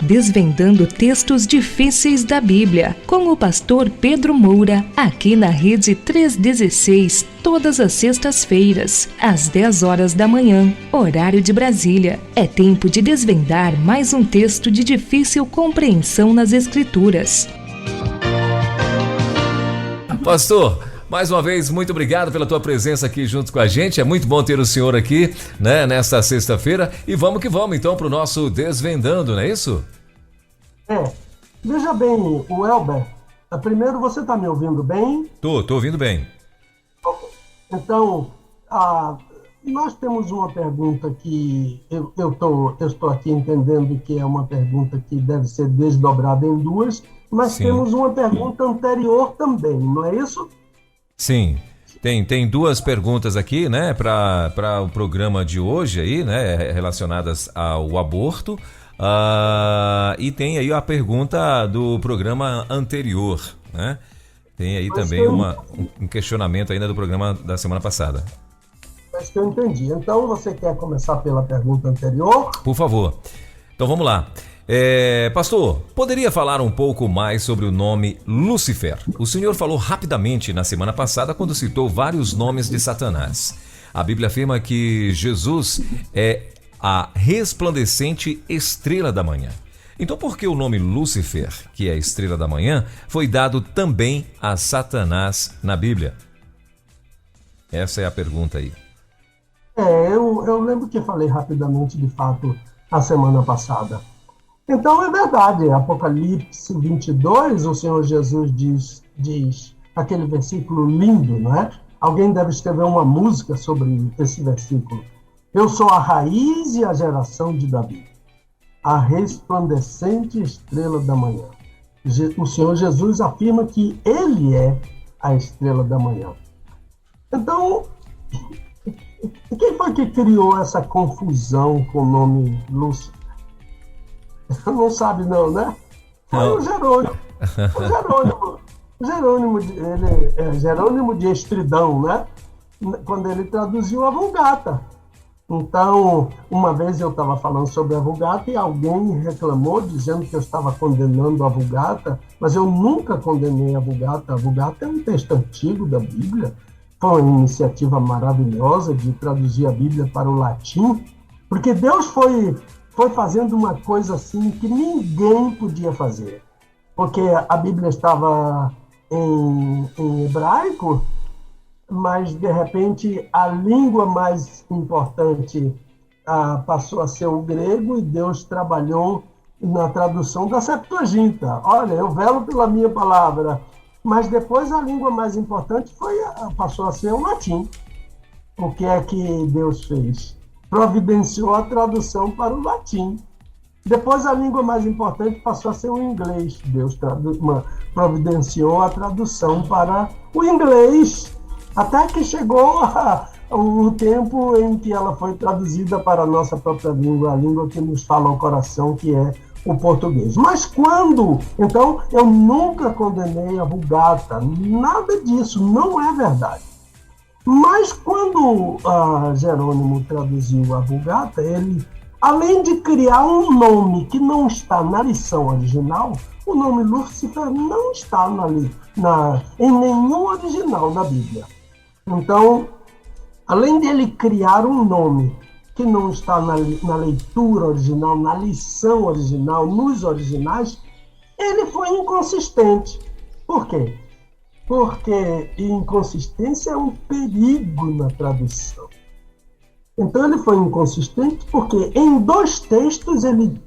desvendando textos difíceis da Bíblia, com o pastor Pedro Moura, aqui na Rede 316, todas as sextas-feiras, às 10 horas da manhã, horário de Brasília. É tempo de desvendar mais um texto de difícil compreensão nas Escrituras. Pastor, mais uma vez, muito obrigado pela tua presença aqui junto com a gente. É muito bom ter o senhor aqui, né, nesta sexta-feira. E vamos que vamos, então, para o nosso Desvendando, não é isso? Veja bem, o Elber, primeiro, você está me ouvindo bem? Tô ouvindo bem. Então, nós temos uma pergunta que eu estou aqui entendendo que é uma pergunta que deve ser desdobrada em duas, mas Sim. Temos uma pergunta anterior também, não é isso? Sim, tem duas perguntas aqui, né, para o programa de hoje aí, né, relacionadas ao aborto, e tem aí a pergunta do programa anterior, né? Tem aí também um questionamento ainda do programa da semana passada. Acho que eu entendi. Então, você quer começar pela pergunta anterior? Por favor. Então vamos lá. Pastor, poderia falar um pouco mais sobre o nome Lúcifer? O senhor falou rapidamente na semana passada quando citou vários nomes de Satanás. A Bíblia afirma que Jesus é a resplandecente estrela da manhã. Então por que o nome Lúcifer, que é a estrela da manhã, foi dado também a Satanás na Bíblia? Essa é a pergunta aí. Eu lembro que falei rapidamente, de fato, a semana passada. Então, é verdade, Apocalipse 22, o Senhor Jesus diz aquele versículo lindo, não é? Alguém deve escrever uma música sobre esse versículo. Eu sou a raiz e a geração de Davi, a resplandecente estrela da manhã. O Senhor Jesus afirma que Ele é a estrela da manhã. Então, quem foi que criou essa confusão com o nome Lúcifer? Não sabe não, né? Foi o Jerônimo. Jerônimo de Estridão, né? Quando ele traduziu a Vulgata. Então, uma vez eu estava falando sobre a Vulgata e alguém reclamou dizendo que eu estava condenando a Vulgata, mas eu nunca condenei a Vulgata. A Vulgata é um texto antigo da Bíblia. Foi uma iniciativa maravilhosa de traduzir a Bíblia para o latim, porque Deus foi fazendo uma coisa assim que ninguém podia fazer. Porque a Bíblia estava em hebraico, mas, de repente, a língua mais importante passou a ser o grego e Deus trabalhou na tradução da Septuaginta. Olha, eu velo pela minha palavra. Mas depois a língua mais importante passou a ser o latim. O que é que Deus fez? Providenciou a tradução para o latim. Depois a língua mais importante passou a ser o inglês. Deus providenciou a tradução para o inglês, até que chegou o tempo em que ela foi traduzida para a nossa própria língua, a língua que nos fala ao coração, que é o português. Mas quando? Então, eu nunca condenei a Vulgata, nada disso, não é verdade. Mas quando Jerônimo traduziu a Vulgata, ele, além de criar um nome que não está na lição original, o nome Lúcifer não está em nenhum original da Bíblia. Então, além de ele criar um nome que não está na leitura original, na lição original, nos originais, ele foi inconsistente. Por quê? Porque inconsistência é um perigo na tradução. Então ele foi inconsistente porque em dois textos ele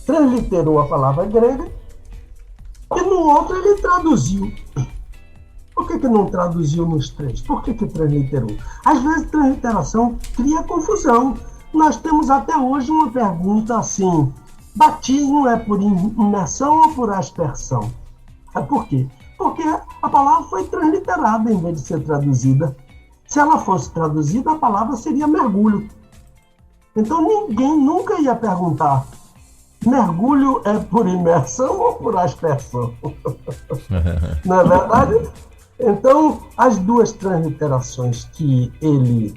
transliterou a palavra grega e no outro ele traduziu. Por que não traduziu nos três? Por que transliterou? Às vezes transliteração cria confusão. Nós temos até hoje uma pergunta assim: batismo é por imersão ou por aspersão? Por quê? Porque a palavra foi transliterada em vez de ser traduzida. Se ela fosse traduzida, a palavra seria mergulho. Então ninguém nunca ia perguntar: mergulho é por imersão ou por aspersão? Não é verdade? Então, as duas transliterações que ele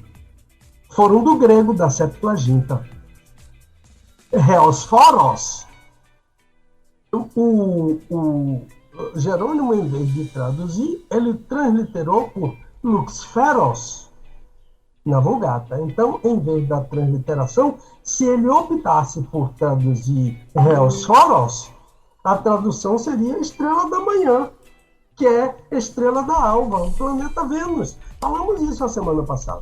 foram do grego, da Septuaginta. Heos foros, o Jerônimo, em vez de traduzir, ele transliterou por luxferos na Vulgata. Então, em vez da transliteração, se ele optasse por traduzir Heosforos, a tradução seria estrela da manhã, que é estrela da alva, o planeta Vênus. Falamos isso a semana passada.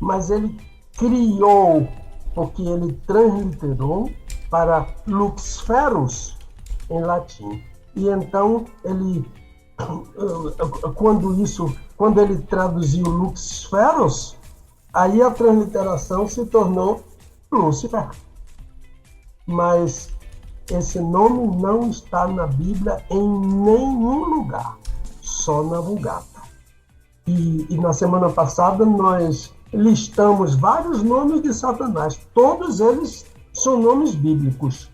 Mas ele criou, porque ele transliterou para luxferus em latim. E então ele, quando ele traduziu luxferus, aí a transliteração se tornou Lúcifer. Mas esse nome não está na Bíblia em nenhum lugar, só na Vulgata. E na semana passada nós listamos vários nomes de Satanás. Todos eles são nomes bíblicos.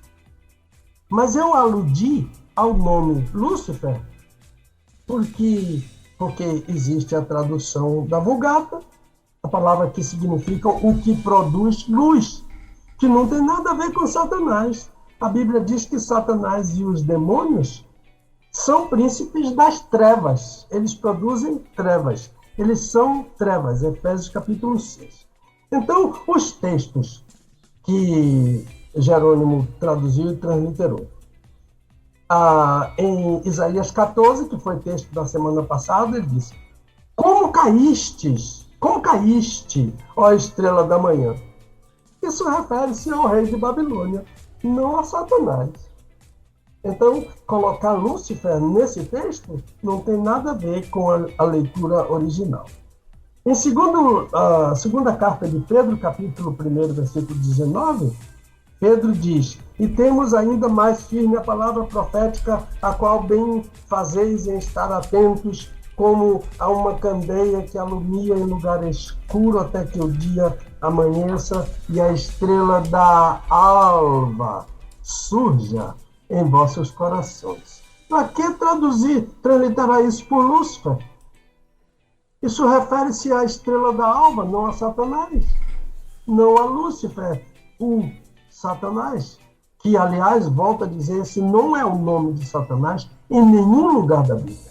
Mas eu aludi ao nome Lúcifer porque existe a tradução da Vulgata, a palavra que significa o que produz luz, que não tem nada a ver com Satanás. A Bíblia diz que Satanás e os demônios são príncipes das trevas. Eles produzem trevas. Eles são trevas. Efésios capítulo 6. Então, os textos que Jerônimo traduziu e transliterou. Em Isaías 14, que foi texto da semana passada, ele disse: Como caíste, ó estrela da manhã? Isso refere-se ao rei de Babilônia, não a Satanás. Então, colocar Lúcifer nesse texto não tem nada a ver com a leitura original. Em segunda carta de Pedro, capítulo 1, versículo 19, Pedro diz: E temos ainda mais firme a palavra profética, a qual bem fazeis em estar atentos, como a uma candeia que alumia em lugar escuro até que o dia amanheça e a estrela da alva surja em vossos corações. Para que transliterar isso por Lúcifer? Isso refere-se à estrela da alva, não a Satanás, não a Lúcifer, o Satanás, que, aliás, volta a dizer, esse não é o nome de Satanás em nenhum lugar da Bíblia.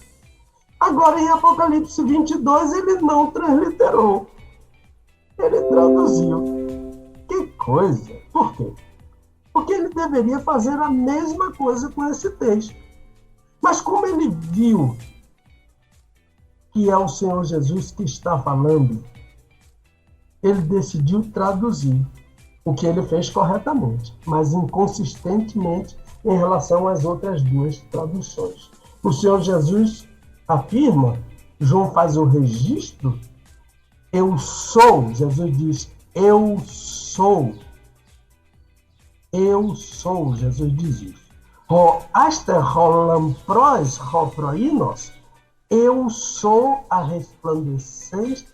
Agora, em Apocalipse 22, ele não transliterou. Ele traduziu. Que coisa! Por quê? Porque ele deveria fazer a mesma coisa com esse texto. Mas como ele viu que é o Senhor Jesus que está falando, ele decidiu traduzir, o que ele fez corretamente, mas inconsistentemente em relação às outras duas traduções. O Senhor Jesus afirma, João faz o registro, eu sou, Jesus diz, eu sou, Jesus diz isso. Ho aster ho lampros ho proinos, eu sou a resplandecente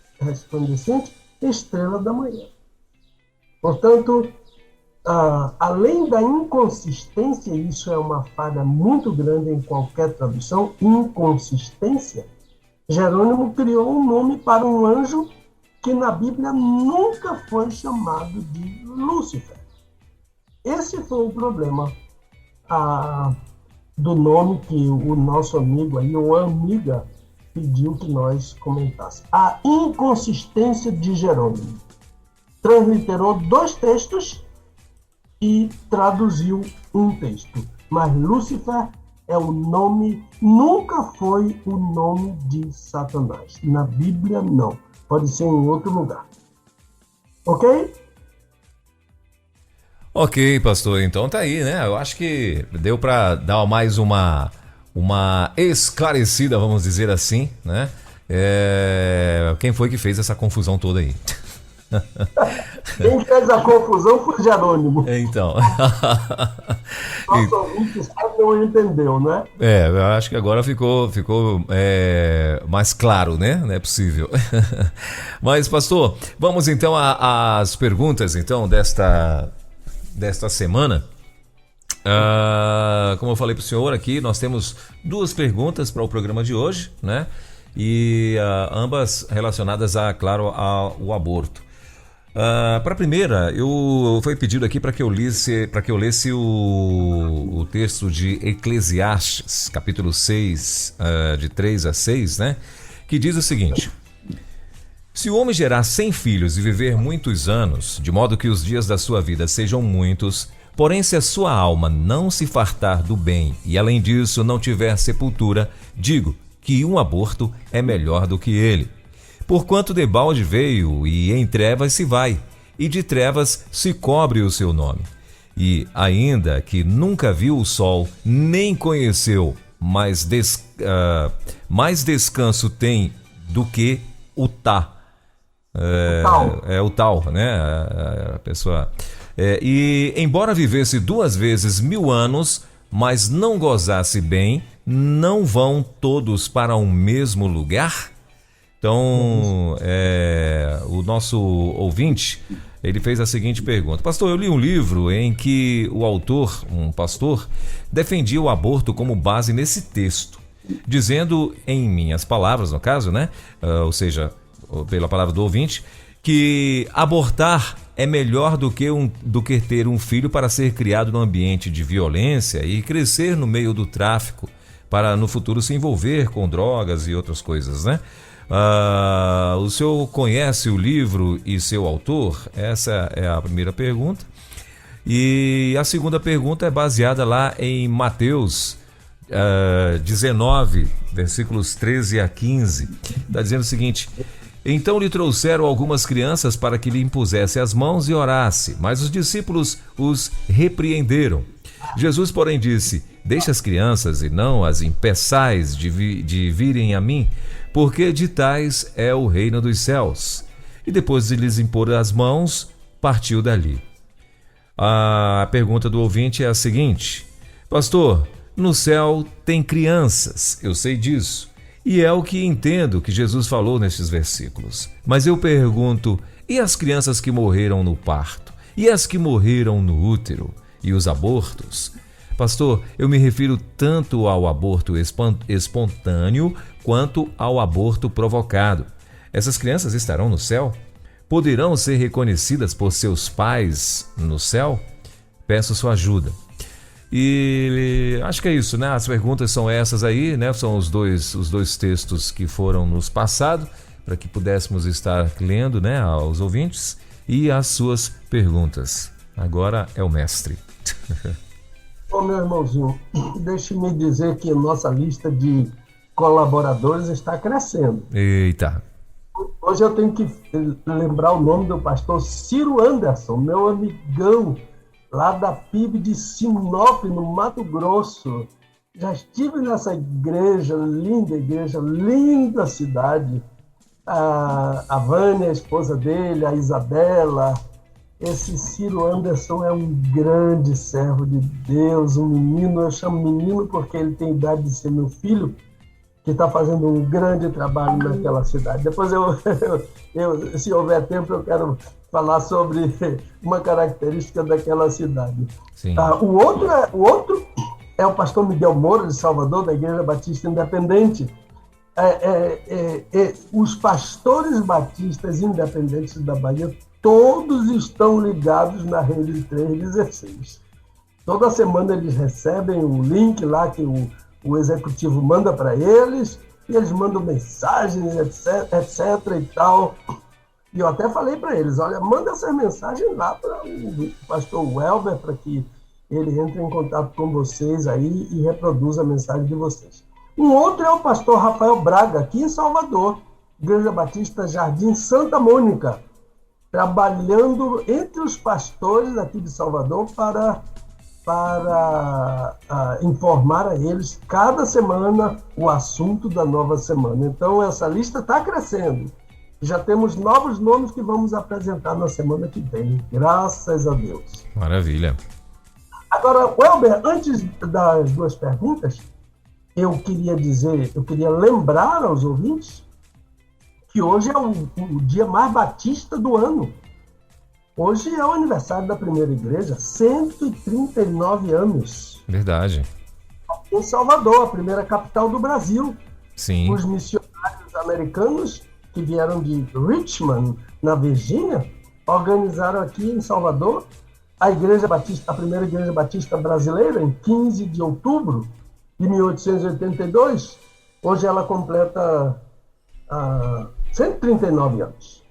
estrela da manhã. Portanto, além da inconsistência, isso é uma falha muito grande em qualquer tradução, inconsistência, Jerônimo criou um nome para um anjo que na Bíblia nunca foi chamado de Lúcifer. Esse foi o problema do nome que o nosso amigo aí, ou amiga, pediu que nós comentássemos. A inconsistência de Jerônimo. Transliterou 2 textos e traduziu um texto. Mas Lúcifer é o nome, nunca foi o nome de Satanás. Na Bíblia, não. Pode ser em outro lugar. Ok? Ok, pastor. Então tá aí, né? Eu acho que deu para dar mais uma esclarecida, vamos dizer assim, né? Quem foi que fez essa confusão toda aí? Quem fez a confusão foi Jerônimo. Então. Nosso ouvinte não entendeu, né? Eu acho que agora ficou mais claro, né? Não é possível. Mas, pastor, vamos então às perguntas então desta semana. Como eu falei para o senhor aqui, nós temos 2 perguntas para o programa de hoje, né? E ambas relacionadas, claro, ao aborto. Para a primeira, foi pedido aqui para que eu lesse o texto de Eclesiastes, capítulo 6, de 3 a 6, né? Que diz o seguinte: se o homem gerar 100 filhos e viver muitos anos, de modo que os dias da sua vida sejam muitos, porém se a sua alma não se fartar do bem e além disso não tiver sepultura, digo que um aborto é melhor do que ele. Porquanto debalde veio e em trevas se vai, e de trevas se cobre o seu nome. E ainda que nunca viu o sol, nem conheceu, mais descanso tem do que o o tal, né? A pessoa. E embora vivesse 2 vezes 1000 anos, mas não gozasse bem, não vão todos para um mesmo lugar? Então, o nosso ouvinte, ele fez a seguinte pergunta: pastor, eu li um livro em que o autor, um pastor, defendia o aborto como base nesse texto, dizendo, em minhas palavras, no caso, né? Ou seja, pela palavra do ouvinte, que abortar é melhor do que ter um filho para ser criado num ambiente de violência e crescer no meio do tráfico, para no futuro se envolver com drogas e outras coisas, né? O senhor conhece o livro e seu autor? Essa é a primeira pergunta. E a segunda pergunta é baseada lá em Mateus 19, versículos 13 a 15. Está dizendo o seguinte: então lhe trouxeram algumas crianças para que lhe impusesse as mãos e orasse, mas os discípulos os repreenderam. Jesus, porém, disse: deixe as crianças e não as impeçais de virem a mim, porque de tais é o reino dos céus. E depois de lhes impor as mãos, partiu dali. A pergunta do ouvinte é a seguinte: pastor, no céu tem crianças, eu sei disso, e é o que entendo que Jesus falou nestes versículos. Mas eu pergunto, e as crianças que morreram no parto? E as que morreram no útero? E os abortos? Pastor, eu me refiro tanto ao aborto espontâneo quanto ao aborto provocado. Essas crianças estarão no céu? Poderão ser reconhecidas por seus pais no céu? Peço sua ajuda. E acho que é isso, né? As perguntas são essas aí, né? São os dois textos que foram nos passados, para que pudéssemos estar lendo, né, aos ouvintes, e as suas perguntas. Agora é o mestre. Ô, meu irmãozinho, deixe-me dizer que a nossa lista de colaboradores está crescendo. Eita! Hoje eu tenho que lembrar o nome do pastor Ciro Anderson, meu amigão, lá da PIB de Sinop, no Mato Grosso. Já estive nessa igreja, linda cidade. A Vânia, a esposa dele, a Isabela. Esse Ciro Anderson é um grande servo de Deus, um menino. Eu chamo menino porque ele tem idade de ser meu filho, que está fazendo um grande trabalho naquela cidade. Depois, se houver tempo, eu quero falar sobre uma característica daquela cidade. O outro é o pastor Miguel Moura, de Salvador, da Igreja Batista Independente. Os pastores batistas independentes da Bahia, todos estão ligados na rede 316. Toda semana eles recebem um link lá que o executivo manda para eles, e eles mandam mensagens, etc e tal. E eu até falei para eles, olha, manda essas mensagens lá para o pastor Welber, para que ele entre em contato com vocês aí e reproduza a mensagem de vocês. Um outro é o pastor Rafael Braga, aqui em Salvador, Igreja Batista Jardim Santa Mônica, trabalhando entre os pastores aqui de Salvador para informar a eles cada semana o assunto da nova semana. Então, essa lista está crescendo. Já temos novos nomes que vamos apresentar na semana que vem, graças a Deus. Maravilha. Agora, Welber, antes das duas perguntas, eu queria lembrar aos ouvintes que hoje é o dia mais batista do ano. Hoje é o aniversário da primeira igreja, 139 anos. Verdade. Em Salvador, a primeira capital do Brasil. Sim. Os missionários americanos que vieram de Richmond, na Virgínia, organizaram aqui em Salvador a Igreja Batista, a primeira Igreja Batista brasileira, em 15 de outubro de 1882. Hoje ela completa 139 anos.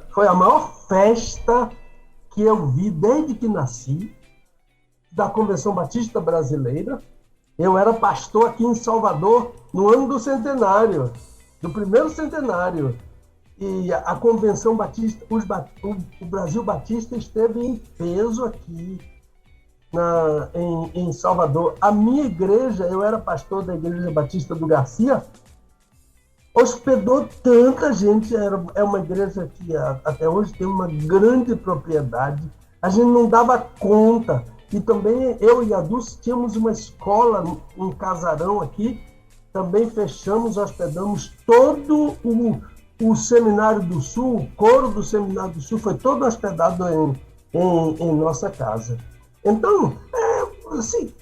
Foi a maior festa que eu vi desde que nasci, da Convenção Batista Brasileira. Eu era pastor aqui em Salvador no ano do centenário, do primeiro centenário. E a Convenção Batista, o Brasil Batista esteve em peso aqui em Salvador. A minha igreja, eu era pastor da Igreja Batista do Garcia, hospedou tanta gente. É uma igreja que até hoje tem uma grande propriedade. A gente não dava conta. E também eu e a Dulce tínhamos uma escola, um casarão aqui. Também fechamos, hospedamos todo o Seminário do Sul, o coro do Seminário do Sul foi todo hospedado em nossa casa. Então,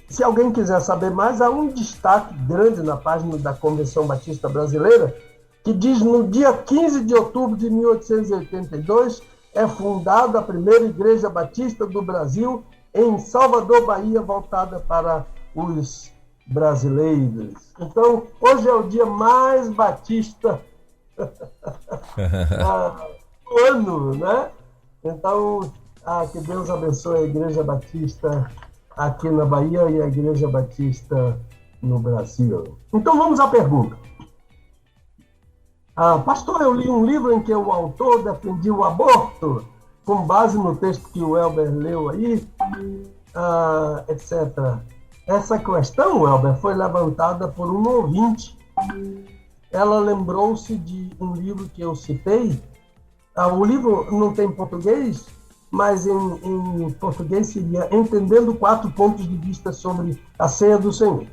se alguém quiser saber mais, há um destaque grande na página da Convenção Batista Brasileira, que diz: no dia 15 de outubro de 1882, é fundada a primeira Igreja Batista do Brasil em Salvador, Bahia, voltada para os brasileiros. Então, hoje é o dia mais batista do ano, né? Então, que Deus abençoe a Igreja Batista aqui na Bahia e a Igreja Batista no Brasil. Então, vamos à pergunta. Pastor, eu li um livro em que o autor defendia o aborto, com base no texto que o Elber leu aí, etc. Essa questão, Elber, foi levantada por um ouvinte. Ela lembrou-se de um livro que eu citei. O livro não tem português, mas em português seria Entendendo 4 Pontos de Vista sobre a Ceia do Senhor.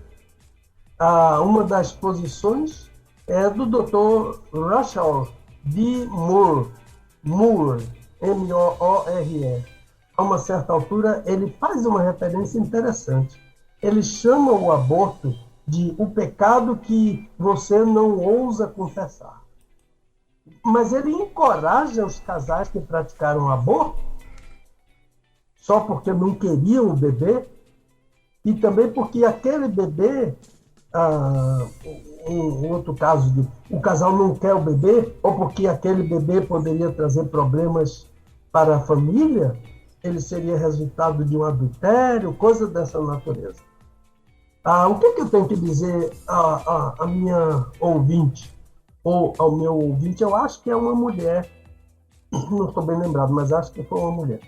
Uma das posições é do Dr. Russell D. Moore, M-O-O-R-E. A uma certa altura, ele faz uma referência interessante. Ele chama o aborto de o pecado que você não ousa confessar. Mas ele encoraja os casais que praticaram aborto só porque não queriam o bebê, e também porque aquele bebê, em outro caso, o casal não quer o bebê, ou porque aquele bebê poderia trazer problemas para a família, ele seria resultado de um adultério, coisa dessa natureza. O que eu tenho que dizer à minha ouvinte, ou ao meu ouvinte? Eu acho que é uma mulher, não estou bem lembrado, mas acho que foi uma mulher.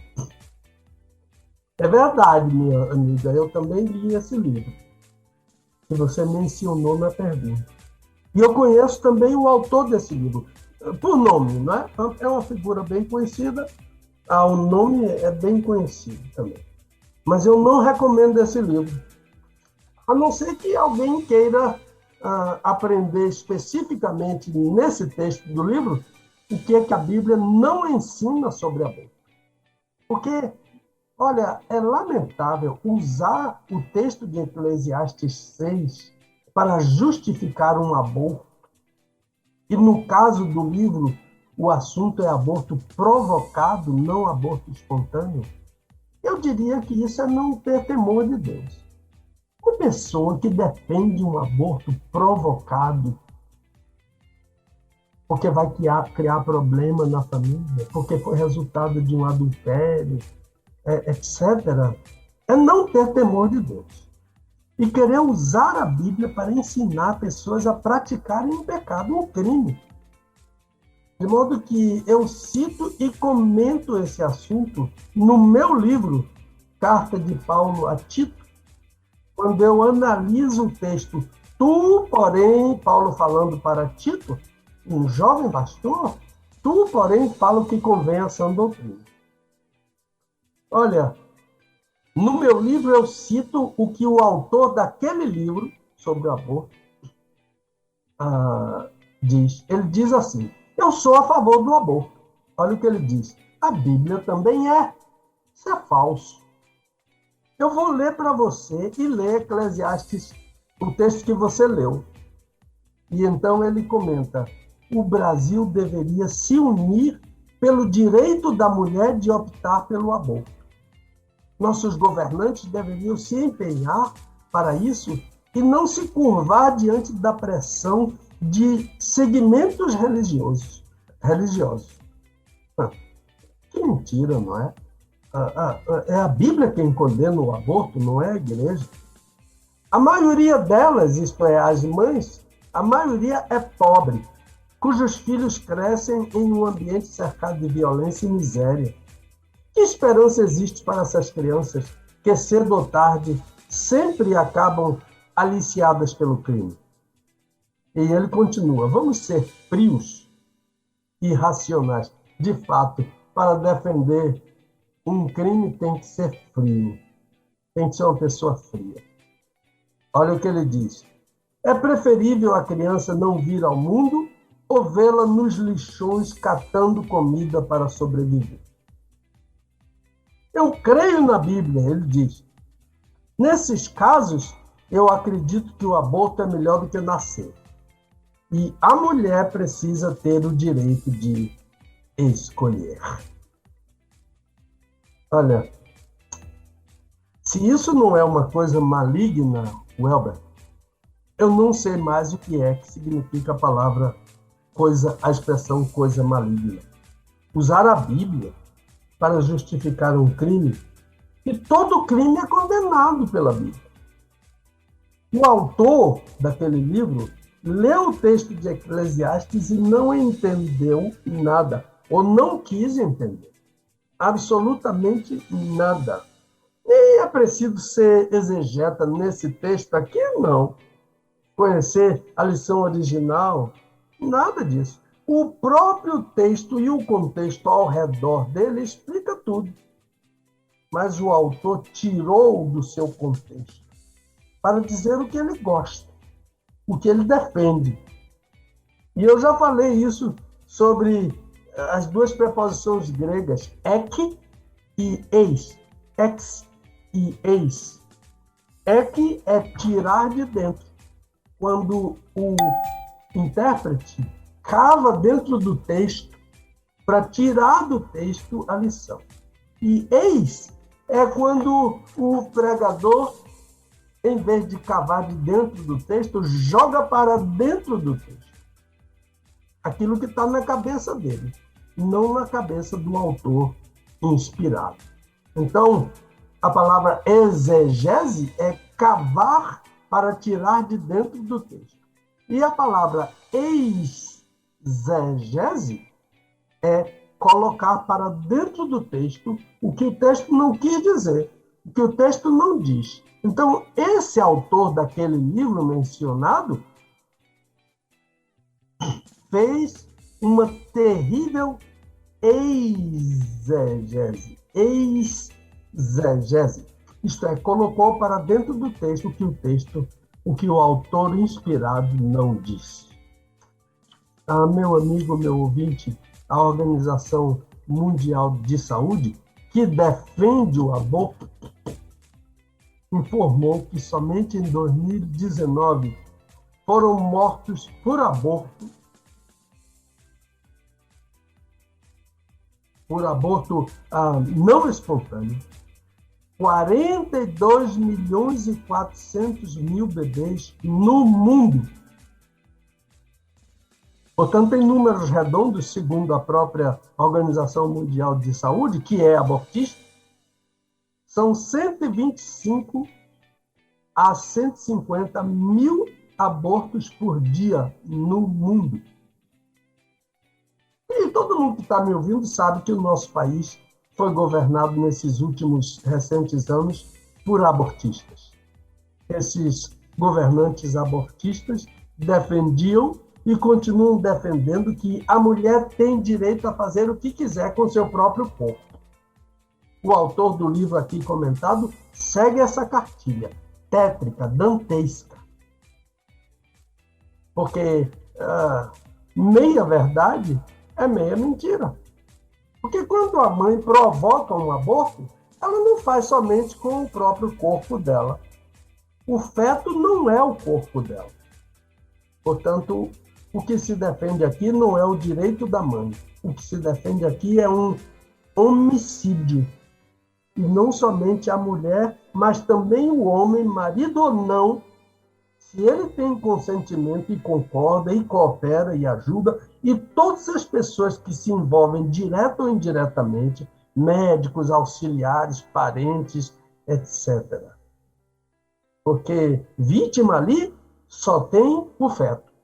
É verdade, minha amiga, eu também li esse livro, que você mencionou na pergunta. E eu conheço também o autor desse livro, por nome, não é? É uma figura bem conhecida, o nome é bem conhecido também. Mas eu não recomendo esse livro, a não ser que alguém queira aprender especificamente nesse texto do livro o que é que a Bíblia não ensina sobre aborto. Porque, olha, é lamentável usar o texto de Eclesiastes 6 para justificar um aborto. E no caso do livro, o assunto é aborto provocado, não aborto espontâneo. Eu diria que isso é não ter temor de Deus. Uma pessoa que defende um aborto provocado porque vai criar problema na família, porque foi resultado de um adultério, etc., é não ter temor de Deus. E querer usar a Bíblia para ensinar pessoas a praticarem um pecado, um crime. De modo que eu cito e comento esse assunto no meu livro, Carta de Paulo a Tito, quando eu analiso o texto. Tu, porém, Paulo falando para Tito, um jovem pastor, tu, porém, fala o que convém a sã doutrina. Olha, no meu livro eu cito o que o autor daquele livro, sobre o aborto, diz. Ele diz assim: eu sou a favor do aborto. Olha o que ele diz. A Bíblia também é. Isso é falso. Eu vou ler para você e ler Eclesiastes, o texto que você leu. E então ele comenta: o Brasil deveria se unir pelo direito da mulher de optar pelo aborto. Nossos governantes deveriam se empenhar para isso e não se curvar diante da pressão de segmentos religiosos. Que mentira, não é? É a Bíblia quem condena o aborto, não é a igreja. A maioria delas, isto é, as mães, a maioria é pobre, cujos filhos crescem em um ambiente cercado de violência e miséria. Que esperança existe para essas crianças que, cedo ou tarde, sempre acabam aliciadas pelo crime? E ele continua: vamos ser frios e racionais. De fato, para defender um crime tem que ser frio, tem que ser uma pessoa fria. Olha o que ele diz: é preferível a criança não vir ao mundo ou vê-la nos lixões catando comida para sobreviver. Eu creio na Bíblia, ele diz. Nesses casos, eu acredito que o aborto é melhor do que nascer. E a mulher precisa ter o direito de escolher. Olha, se isso não é uma coisa maligna, Welber, eu não sei mais o que significa a palavra a expressão coisa maligna. Usar a Bíblia para justificar um crime, e todo crime é condenado pela Bíblia. O autor daquele livro leu o texto de Eclesiastes e não entendeu nada, ou não quis entender. Absolutamente nada. Nem é preciso ser exegeta nesse texto aqui, não. Conhecer a lição original, nada disso. O próprio texto e o contexto ao redor dele explica tudo. Mas o autor tirou do seu contexto para dizer o que ele gosta, o que ele defende. E eu já falei isso sobre as duas preposições gregas, ek e eis. Ex e eis. Ek é tirar de dentro. Quando o intérprete cava dentro do texto para tirar do texto a lição. E eis é quando o pregador, em vez de cavar de dentro do texto, joga para dentro do texto aquilo que está na cabeça dele, não na cabeça do autor inspirado. Então, a palavra exegese é cavar para tirar de dentro do texto. E a palavra exegese é colocar para dentro do texto o que o texto não quis dizer, o que o texto não diz. Então, esse autor daquele livro mencionado fez uma terrível exegese. Exegese. Isto é, colocou para dentro do texto o que o autor inspirado não disse. Meu amigo, meu ouvinte, a Organização Mundial de Saúde, que defende o aborto, informou que somente em 2019 foram mortos por aborto não espontâneo, 42.400.000 bebês no mundo. Portanto, em números redondos, segundo a própria Organização Mundial de Saúde, que é abortista, são 125 a 150 mil abortos por dia no mundo. E todo mundo que está me ouvindo sabe que o nosso país foi governado nesses últimos recentes anos por abortistas. Esses governantes abortistas defendiam e continuam defendendo que a mulher tem direito a fazer o que quiser com seu próprio corpo. O autor do livro aqui comentado segue essa cartilha tétrica, dantesca. Porque meia verdade é meia mentira. Porque quando a mãe provoca um aborto, ela não faz somente com o próprio corpo dela. O feto não é o corpo dela. Portanto, o que se defende aqui não é o direito da mãe. O que se defende aqui é um homicídio. E não somente a mulher, mas também o homem, marido ou não, se ele tem consentimento e concorda e coopera e ajuda, e todas as pessoas que se envolvem direta ou indiretamente, médicos, auxiliares, parentes, etc. Porque vítima ali só tem o feto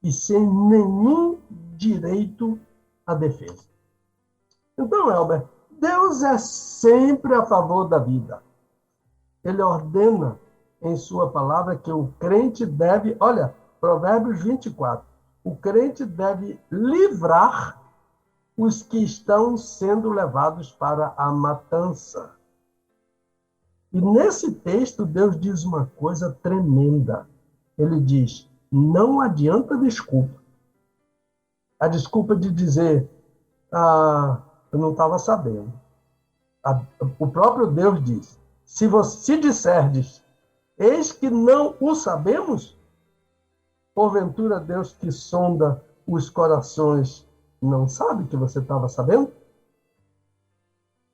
e sem nenhum direito à defesa. Então, Elber, Deus é sempre a favor da vida. Ele ordena em sua palavra que o crente deve, olha, Provérbios 24, o crente deve livrar os que estão sendo levados para a matança. E nesse texto, Deus diz uma coisa tremenda. Ele diz, não adianta desculpa. A desculpa de dizer, eu não estava sabendo. O próprio Deus diz, se você disserdes, eis que não o sabemos, porventura Deus que sonda os corações não sabe que você estava sabendo?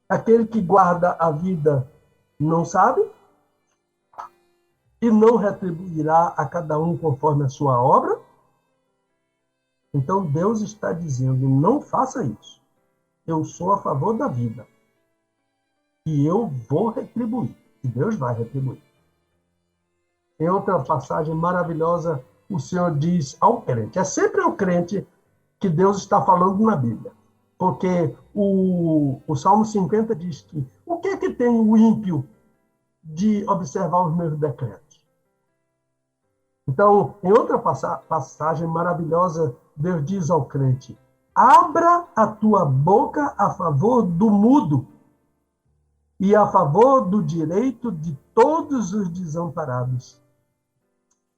Aquele que guarda a vida não sabe? E não retribuirá a cada um conforme a sua obra? Então Deus está dizendo, não faça isso. Eu sou a favor da vida. E eu vou retribuir. E Deus vai retribuir. Em outra passagem maravilhosa, o Senhor diz ao crente. É sempre ao crente que Deus está falando na Bíblia. Porque o Salmo 50 diz que o que é que tem o ímpio de observar os meus decretos? Então, em outra passagem maravilhosa, Deus diz ao crente, abra a tua boca a favor do mudo e a favor do direito de todos os desamparados.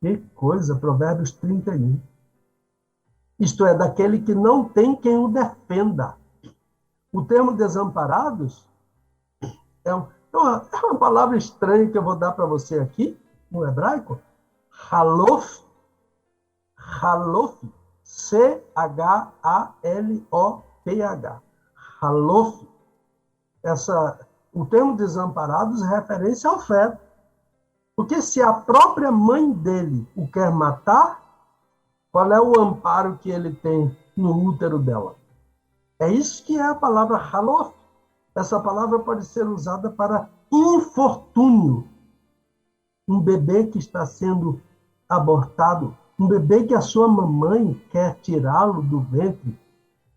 Que coisa, Provérbios 31. Isto é, daquele que não tem quem o defenda. O termo desamparados é uma palavra estranha que eu vou dar para você aqui, no hebraico. Halof. Halof. C-H-A-L-O-P-H. Halof. O termo desamparados é referência ao feto. Porque se a própria mãe dele o quer matar, qual é o amparo que ele tem no útero dela? É isso que é a palavra halof. Essa palavra pode ser usada para infortúnio. Um bebê que está sendo abortado, um bebê que a sua mamãe quer tirá-lo do ventre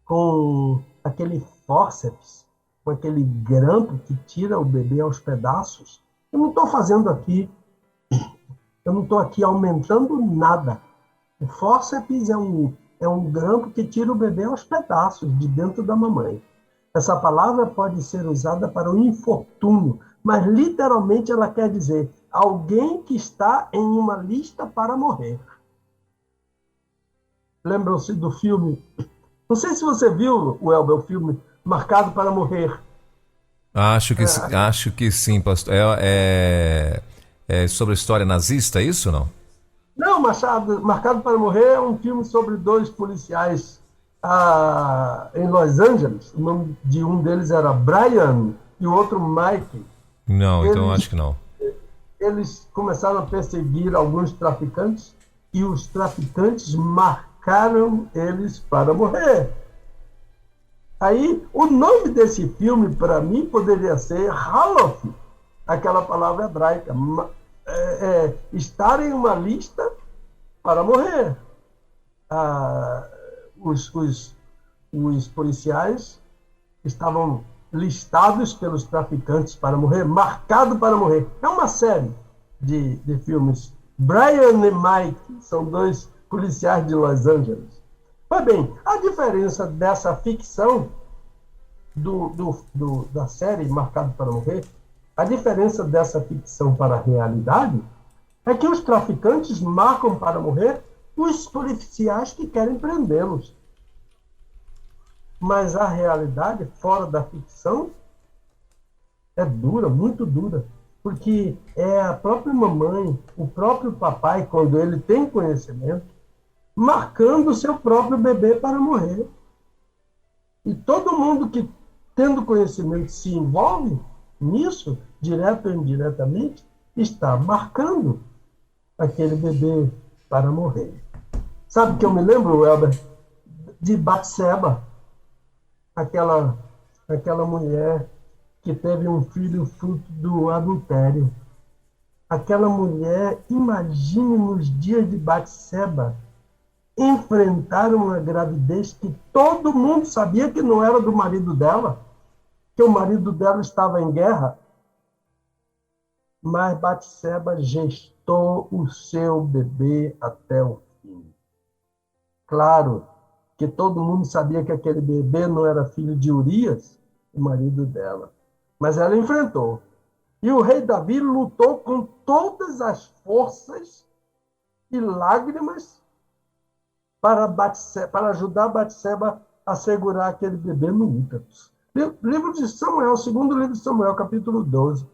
com aquele fórceps, com aquele grampo que tira o bebê aos pedaços. Eu não estou fazendo aqui, eu não estou aqui aumentando nada. O fórceps é um grampo que tira o bebê aos pedaços de dentro da mamãe. Essa palavra pode ser usada para o infortúnio, mas literalmente ela quer dizer alguém que está em uma lista para morrer. Lembram-se do filme? Não sei se você viu, Welber, o filme Marcado para Morrer. Acho que sim, pastor. É sobre a história nazista, é isso ou não? Não, Marcado para Morrer é um filme sobre dois policiais em Los Angeles. O nome de um deles era Brian e o outro Mike. Não, então acho que não. Eles começaram a perseguir alguns traficantes e os traficantes marcaram eles para morrer. Aí, o nome desse filme, para mim, poderia ser Halof, aquela palavra hebraica. Estar em uma lista para morrer. Os policiais estavam listados pelos traficantes para morrer, marcado para morrer. É uma série de filmes. Brian e Mike são dois policiais de Los Angeles. Pois bem, a diferença dessa ficção da série Marcado para Morrer, a diferença dessa ficção para a realidade é que os traficantes marcam para morrer os policiais que querem prendê-los. Mas a realidade, fora da ficção, é dura, muito dura. Porque é a própria mamãe, o próprio papai, quando ele tem conhecimento, marcando o seu próprio bebê para morrer. E todo mundo que, tendo conhecimento, se envolve nisso, direto ou indiretamente, está marcando aquele bebê para morrer. Sabe que eu me lembro, Elber, de Batseba, aquela mulher que teve um filho fruto do adultério. Aquela mulher, imagine nos dias de Batseba, enfrentar uma gravidez que todo mundo sabia que não era do marido dela, que o marido dela estava em guerra, mas Batseba gestou o seu bebê até o fim. Claro que todo mundo sabia que aquele bebê não era filho de Urias, o marido dela, mas ela enfrentou. E o rei Davi lutou com todas as forças e lágrimas para ajudar Batseba a segurar aquele bebê no útero. Livro de Samuel, segundo livro de Samuel, capítulo 12.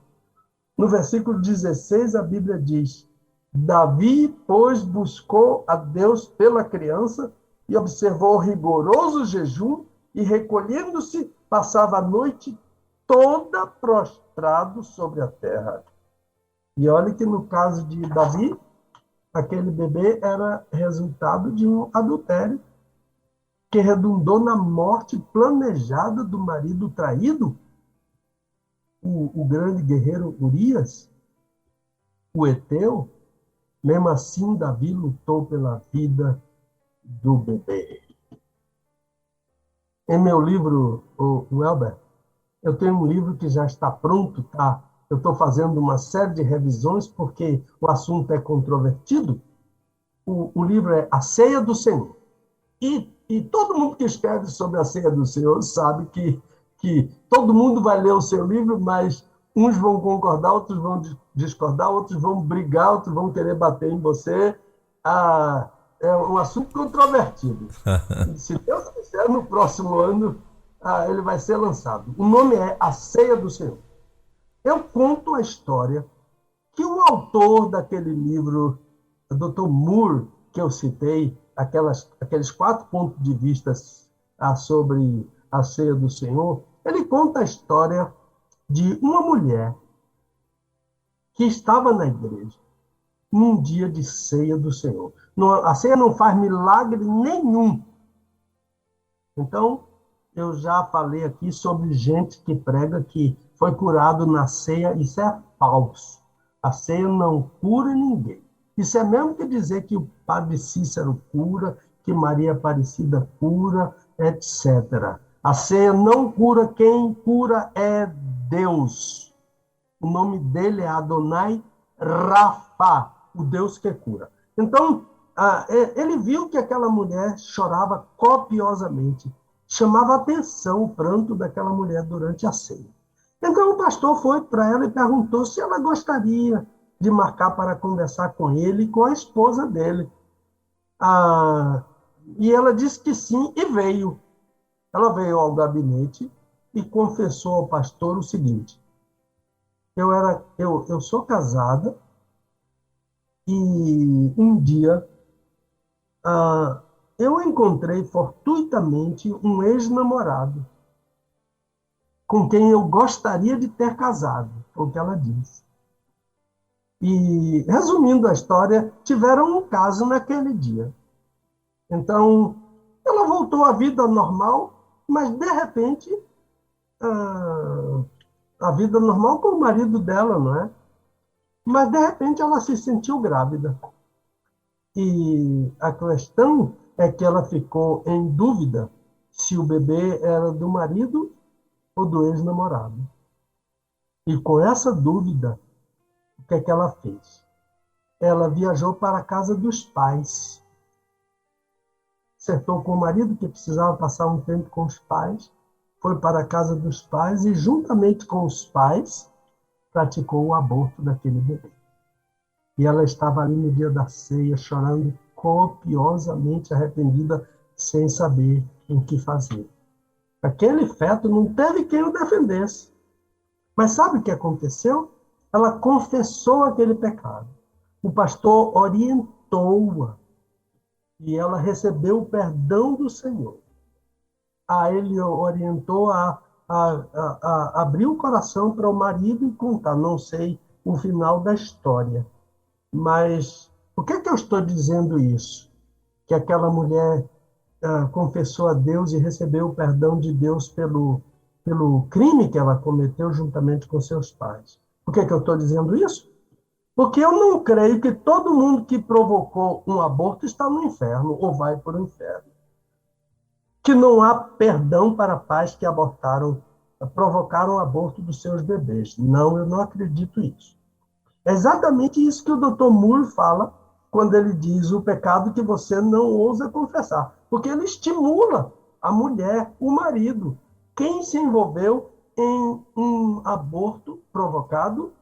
No versículo 16, a Bíblia diz: Davi, pois, buscou a Deus pela criança e observou rigoroso jejum e, recolhendo-se, passava a noite toda prostrado sobre a terra. E olha que no caso de Davi, aquele bebê era resultado de um adultério que redundou na morte planejada do marido traído, o grande guerreiro Urias, o Eteu. Mesmo assim, Davi lutou pela vida do bebê. Em meu livro, o Elber, eu tenho um livro que já está pronto, tá? Eu estou fazendo uma série de revisões porque o assunto é controvertido. O livro é A Ceia do Senhor. E todo mundo que escreve sobre a Ceia do Senhor sabe que todo mundo vai ler o seu livro, mas uns vão concordar, outros vão discordar, outros vão brigar, outros vão querer bater em você. É um assunto controvertido. Se Deus quiser, no próximo ano, ele vai ser lançado. O nome é A Ceia do Senhor. Eu conto a história que o autor daquele livro, o Dr. Moore, que eu citei, aqueles 4 pontos de vista sobre a Ceia do Senhor, ele conta a história de uma mulher que estava na igreja num dia de Ceia do Senhor. A ceia não faz milagre nenhum. Então, eu já falei aqui sobre gente que prega que foi curado na ceia. Isso é falso. A ceia não cura ninguém. Isso é mesmo que dizer que o padre Cícero cura, que Maria Aparecida cura, etc. A ceia não cura, quem cura é Deus. O nome dele é Adonai Rafa, o Deus que cura. Então, ele viu que aquela mulher chorava copiosamente. Chamava atenção o pranto daquela mulher durante a ceia. Então o pastor foi para ela e perguntou se ela gostaria de marcar para conversar com ele e com a esposa dele. E ela disse que sim e veio. Ela veio ao gabinete e confessou ao pastor o seguinte: eu sou casada e um dia eu encontrei fortuitamente um ex-namorado com quem eu gostaria de ter casado, foi o que ela disse. E, resumindo a história, tiveram um caso naquele dia. Então, ela voltou à vida normal, mas, de repente, a vida normal com o marido dela, não é? Mas, de repente, ela se sentiu grávida. E a questão é que ela ficou em dúvida se o bebê era do marido ou do ex-namorado. E com essa dúvida, o que é que ela fez? Ela viajou para a casa dos pais. Acertou com o marido que precisava passar um tempo com os pais, foi para a casa dos pais e, juntamente com os pais, praticou o aborto daquele bebê. E ela estava ali no dia da ceia, chorando copiosamente, arrependida, sem saber o que fazer. Aquele feto não teve quem o defendesse. Mas sabe o que aconteceu? Ela confessou aquele pecado. O pastor orientou-a. e ela recebeu o perdão do Senhor. Ele orientou a abrir o coração para o marido e contar. Não sei o final da história, mas por que eu estou dizendo isso? Que aquela mulher confessou a Deus e recebeu o perdão de Deus pelo crime que ela cometeu juntamente com seus pais. Por que eu estou dizendo isso? Porque eu não creio que todo mundo que provocou um aborto está no inferno ou vai para o inferno. Que não há perdão para pais que provocaram o aborto dos seus bebês. Não, eu não acredito nisso. É exatamente isso que o Dr. Moore fala quando ele diz o pecado que você não ousa confessar. Porque ele estimula a mulher, o marido, quem se envolveu em um aborto provocado,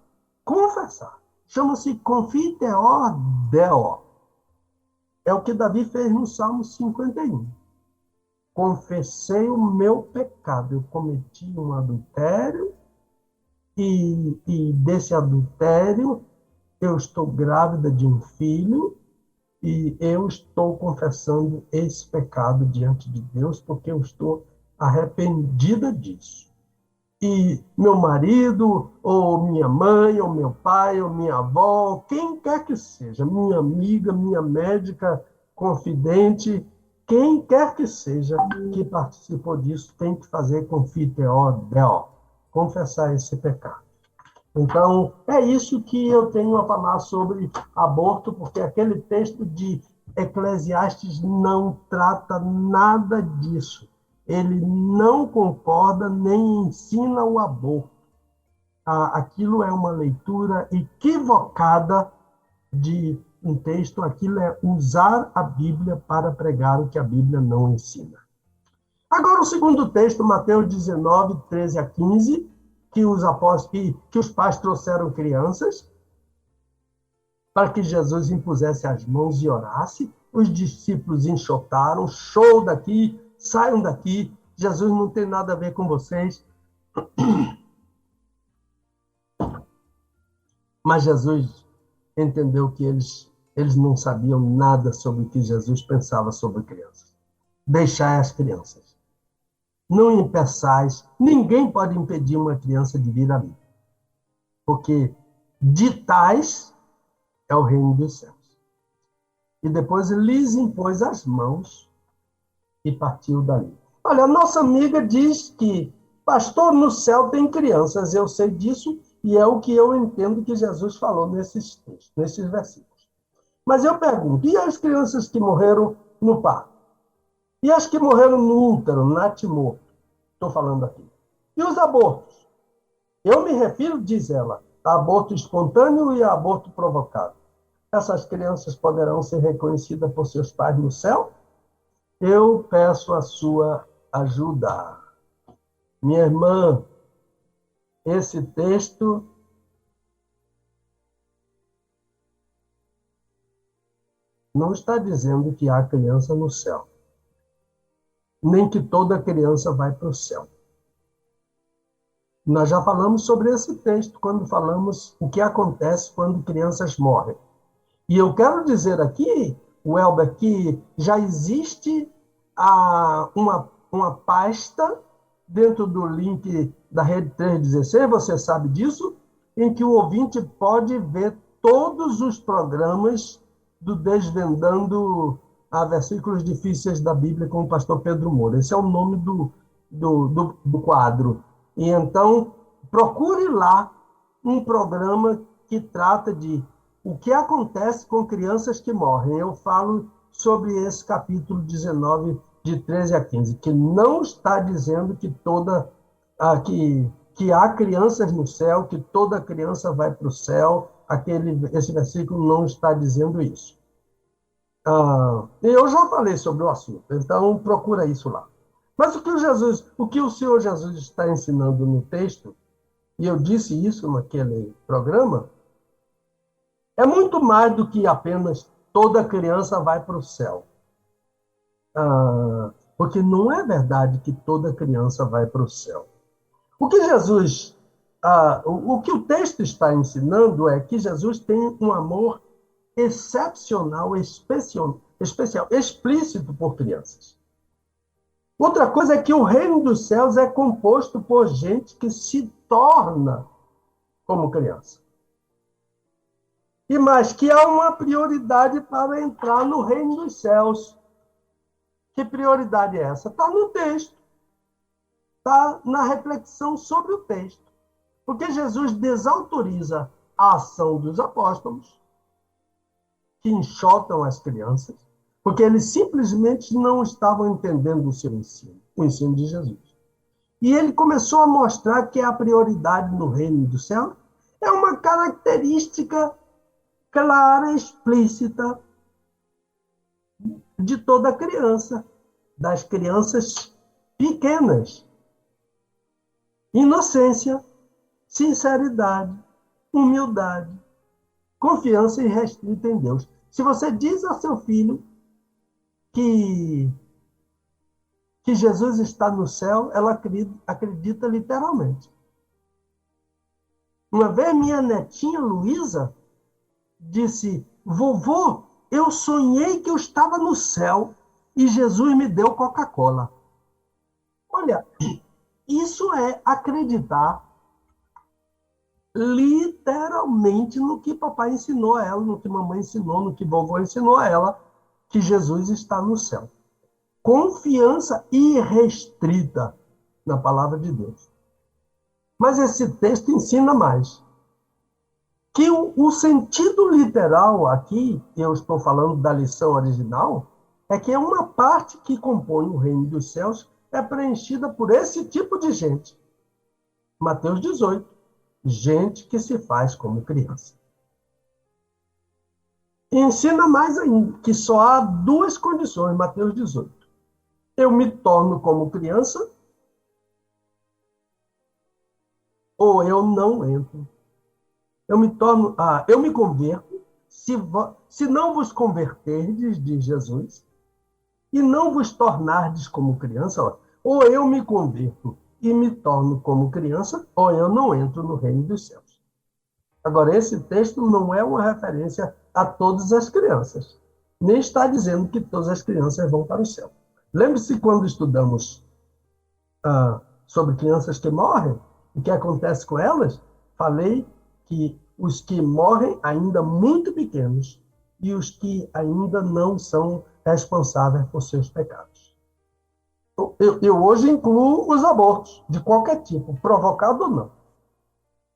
confessar. Chama-se confiteor deo. É o que Davi fez no Salmo 51. Confessei o meu pecado. Eu cometi um adultério e desse adultério eu estou grávida de um filho e eu estou confessando esse pecado diante de Deus porque eu estou arrependida disso. E meu marido, ou minha mãe, ou meu pai, ou minha avó, quem quer que seja, minha amiga, minha médica, confidente, quem quer que seja que participou disso, tem que fazer confiteor deo, confessar esse pecado. Então, é isso que eu tenho a falar sobre aborto, porque aquele texto de Eclesiastes não trata nada disso. Ele não concorda nem ensina o aborto. Aquilo é uma leitura equivocada de um texto, aquilo é usar a Bíblia para pregar o que a Bíblia não ensina. Agora, o segundo texto, Mateus 19, 13 a 15, que os pais trouxeram crianças para que Jesus impusesse as mãos e orasse. Os discípulos enxotaram, show daqui, saiam daqui, Jesus não tem nada a ver com vocês. Mas Jesus entendeu que eles não sabiam nada sobre o que Jesus pensava sobre crianças. Deixai as crianças. Não impeçais, ninguém pode impedir uma criança de vir a mim. Porque de tais é o reino dos céus. E depois lhes impôs as mãos e partiu dali. Olha, a nossa amiga diz que, pastor, no céu tem crianças, eu sei disso, e é o que eu entendo que Jesus falou nesses textos, nesses versículos. Mas eu pergunto, e as crianças que morreram no parto? E as que morreram no útero, natimorto? Estou falando aqui. E os abortos? Eu me refiro, diz ela, a aborto espontâneo e a aborto provocado. Essas crianças poderão ser reconhecidas por seus pais no céu? Eu peço a sua ajuda. Minha irmã, esse texto não está dizendo que há criança no céu, nem que toda criança vai para o céu. Nós já falamos sobre esse texto quando falamos o que acontece quando crianças morrem. E eu quero dizer aqui, Welber, que já existe uma pasta dentro do link da Rede 316, você sabe disso, em que o ouvinte pode ver todos os programas do Desvendando a Versículos Difíceis da Bíblia com o pastor Pedro Moura. Esse é o nome do quadro. E então, procure lá um programa que trata de o que acontece com crianças que morrem. Eu falo sobre esse capítulo 19, de 13 a 15, que não está dizendo que que há crianças no céu, que toda criança vai para o céu. Esse versículo não está dizendo isso. Eu já falei sobre o assunto, então procura isso lá. Mas o que o Senhor Jesus está ensinando no texto, e eu disse isso naquele programa, é muito mais do que apenas toda criança vai para o céu. Porque não é verdade que toda criança vai para o céu. O que o texto está ensinando é que Jesus tem um amor excepcional, especial, explícito por crianças. Outra coisa é que o reino dos céus é composto por gente que se torna como criança. E mais, que há uma prioridade para entrar no reino dos céus. Que prioridade é essa? Está no texto. Está na reflexão sobre o texto. Porque Jesus desautoriza a ação dos apóstolos, que enxotam as crianças, porque eles simplesmente não estavam entendendo o seu ensino, o ensino de Jesus. E ele começou a mostrar que a prioridade no reino do céu é uma característica clara, explícita de toda criança, das crianças pequenas. Inocência, sinceridade, humildade, confiança irrestrita em Deus. Se você diz a seu filho que Jesus está no céu, ela acredita literalmente. Uma vez minha netinha Luísa disse: vovô, eu sonhei que eu estava no céu e Jesus me deu Coca-Cola. Olha, isso é acreditar literalmente no que papai ensinou a ela, no que mamãe ensinou, no que vovô ensinou a ela, que Jesus está no céu. Confiança irrestrita na palavra de Deus. Mas esse texto ensina mais. Que o sentido literal aqui, eu estou falando da lição original, é que é uma parte que compõe o reino dos céus é preenchida por esse tipo de gente. Mateus 18. Gente que se faz como criança. E ensina mais ainda, que só há duas condições, Mateus 18. Eu me torno como criança ou eu não entro. Eu me converto, se não vos converterdes, diz Jesus, e não vos tornardes como criança, ou eu me converto e me torno como criança, ou eu não entro no reino dos céus. Agora, esse texto não é uma referência a todas as crianças, nem está dizendo que todas as crianças vão para o céu. Lembre-se quando estudamos sobre crianças que morrem, o que acontece com elas? Falei que os que morrem ainda muito pequenos e os que ainda não são responsáveis por seus pecados. Eu hoje incluo os abortos, de qualquer tipo, provocado ou não.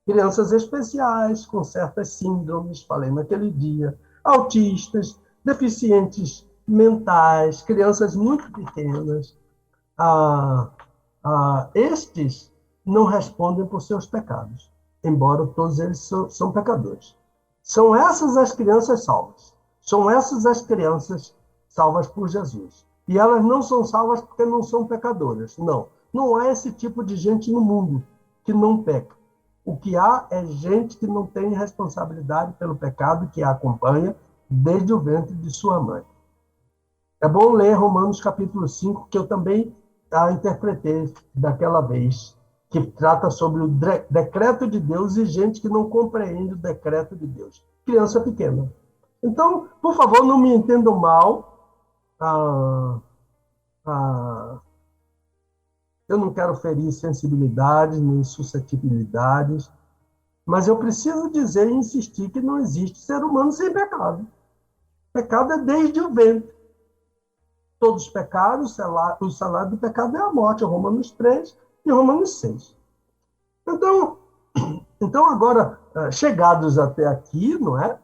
Crianças especiais, com certas síndromes, falei naquele dia, autistas, deficientes mentais, crianças muito pequenas. Estes não respondem por seus pecados, embora todos eles são pecadores. São essas as crianças salvas. São essas as crianças salvas por Jesus. E elas não são salvas porque não são pecadoras. Não. Não há esse tipo de gente no mundo que não peca. O que há é gente que não tem responsabilidade pelo pecado que a acompanha desde o ventre de sua mãe. É bom ler Romanos capítulo 5, que eu também interpretei daquela vez, que trata sobre o decreto de Deus e gente que não compreende o decreto de Deus. Criança pequena. Então, por favor, não me entendam mal. Eu não quero ferir sensibilidades nem suscetibilidades, mas eu preciso dizer e insistir que não existe ser humano sem pecado. Pecado é desde o ventre. Todos os pecados, o salário do pecado é a morte, Romanos 3 e Romanos 6. Então agora, chegados até aqui, não é?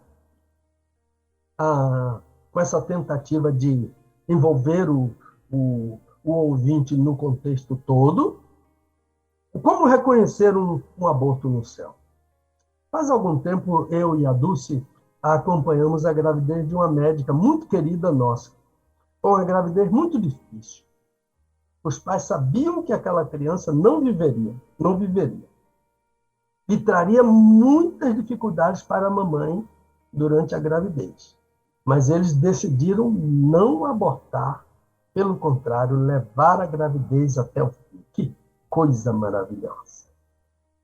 Com essa tentativa de envolver o ouvinte no contexto todo, como reconhecer um aborto no céu? Faz algum tempo, eu e a Dulce acompanhamos a gravidez de uma médica muito querida nossa. Foi uma gravidez muito difícil. Os pais sabiam que aquela criança não viveria. E traria muitas dificuldades para a mamãe durante a gravidez. Mas eles decidiram não abortar, pelo contrário, levar a gravidez até o fim. Que coisa maravilhosa.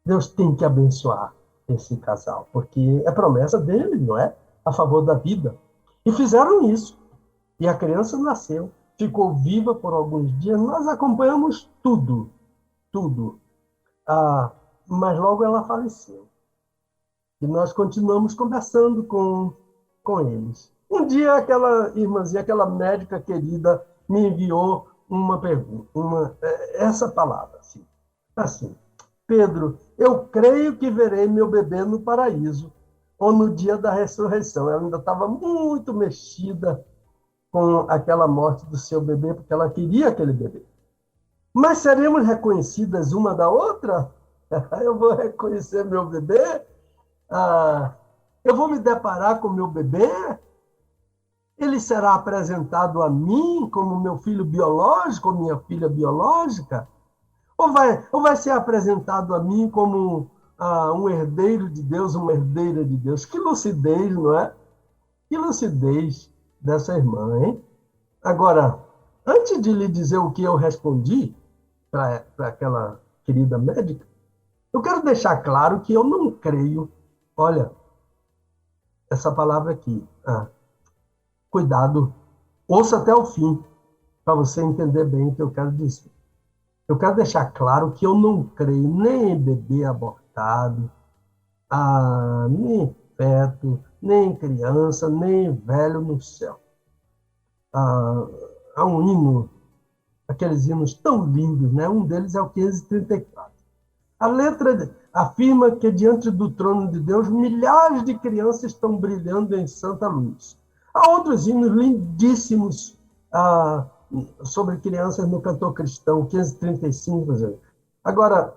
Deus tem que abençoar esse casal, porque é promessa dele, não é? A favor da vida. E fizeram isso. E a criança nasceu, ficou viva por alguns dias, nós acompanhamos tudo, tudo. Mas logo ela faleceu. E nós continuamos conversando com eles. Um dia, aquela irmãzinha, aquela médica querida, me enviou uma pergunta, essa palavra, assim, Pedro, eu creio que verei meu bebê no paraíso, ou no dia da ressurreição. Ela ainda estava muito mexida com aquela morte do seu bebê, porque ela queria aquele bebê. Mas seremos reconhecidas uma da outra? Eu vou reconhecer meu bebê? Eu vou me deparar com meu bebê? Ele será apresentado a mim como meu filho biológico, ou minha filha biológica? Ou vai ser apresentado a mim como um herdeiro de Deus, uma herdeira de Deus? Que lucidez, não é? Que lucidez dessa irmã, hein? Agora, antes de lhe dizer o que eu respondi para aquela querida médica, eu quero deixar claro que eu não creio, olha, essa palavra aqui, cuidado, ouça até o fim, para você entender bem o que eu quero dizer. Eu quero deixar claro que eu não creio nem em bebê abortado, nem em feto, nem em criança, nem em velho no céu. Há um hino, aqueles hinos tão lindos, né? Um deles é o 534. A letra afirma que diante do trono de Deus, milhares de crianças estão brilhando em santa luz. Há outros hinos lindíssimos sobre crianças no cantor cristão, 535, por exemplo. Agora,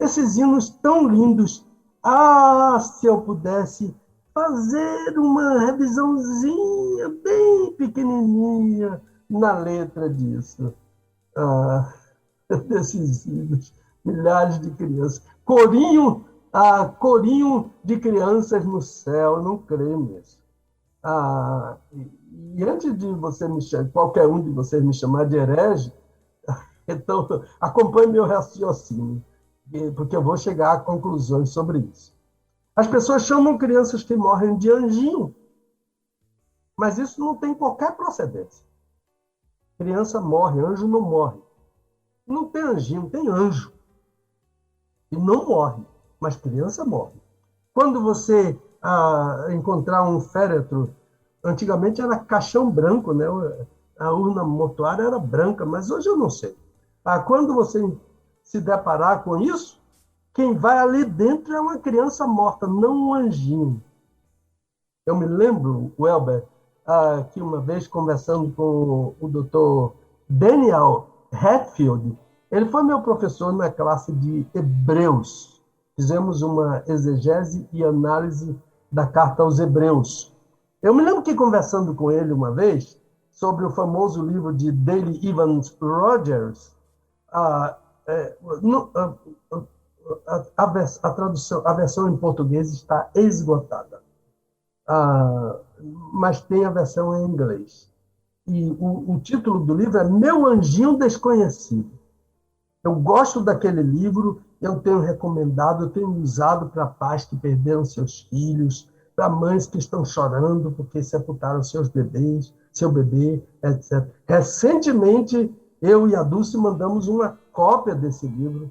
esses hinos tão lindos, se eu pudesse fazer uma revisãozinha bem pequenininha na letra disso, desses hinos, milhares de crianças. Corinho de crianças no céu, não creio nisso. E antes de qualquer um de vocês me chamar de herege, então acompanhe meu raciocínio, porque eu vou chegar a conclusões sobre isso. As pessoas chamam crianças que morrem de anjinho, mas isso não tem qualquer procedência. Criança morre, anjo não morre. Não tem anjinho, tem anjo. E não morre, mas criança morre. Quando você encontrar um féretro, antigamente era caixão branco, né? A urna mortuária era branca, mas hoje eu não sei. Quando você se deparar com isso, quem vai ali dentro é uma criança morta, não um anjinho. Eu me lembro, Welber, que uma vez conversando com o Dr. Daniel Hatfield, ele foi meu professor na classe de Hebreus. Fizemos uma exegese e análise da carta aos Hebreus. Eu me lembro que conversando com ele uma vez sobre o famoso livro de Dale Evans Rogers, a versão em português está esgotada, mas tem a versão em inglês. E o título do livro é Meu Anjinho Desconhecido. Eu gosto daquele livro, eu tenho recomendado, eu tenho usado para pais que perderam seus filhos, para mães que estão chorando porque sepultaram seus bebês, seu bebê, etc. Recentemente, eu e a Dulce mandamos uma cópia desse livro,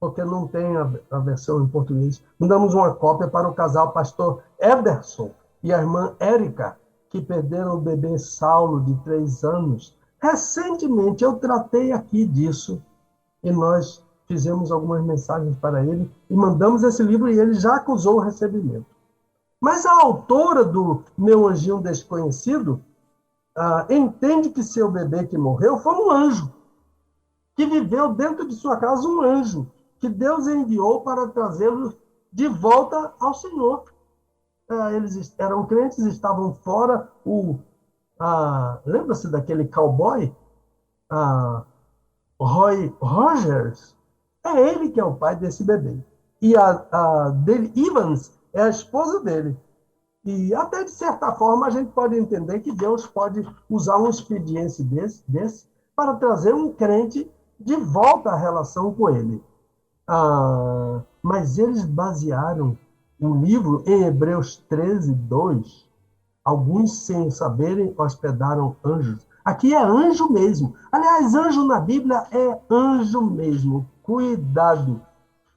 porque não tem a versão em português. Mandamos uma cópia para o casal pastor Ederson e a irmã Érica, que perderam o bebê Saulo, de 3 anos. Recentemente, eu tratei aqui disso, e nós fizemos algumas mensagens para ele, e mandamos esse livro, e ele já acusou o recebimento. Mas a autora do Meu Anjinho Desconhecido entende que seu bebê que morreu foi um anjo, que viveu dentro de sua casa, um anjo, que Deus enviou para trazê-lo de volta ao Senhor. Eles eram crentes, estavam fora. Lembra-se daquele cowboy? Roy Rogers? É ele que é o pai desse bebê. E a Dale Evans é a esposa dele. E até, de certa forma, a gente pode entender que Deus pode usar um expediente desse para trazer um crente de volta à relação com ele. Mas eles basearam o livro em Hebreus 13, 2, Alguns, sem saberem, hospedaram anjos. Aqui é anjo mesmo. Aliás, anjo na Bíblia é anjo mesmo. Cuidado.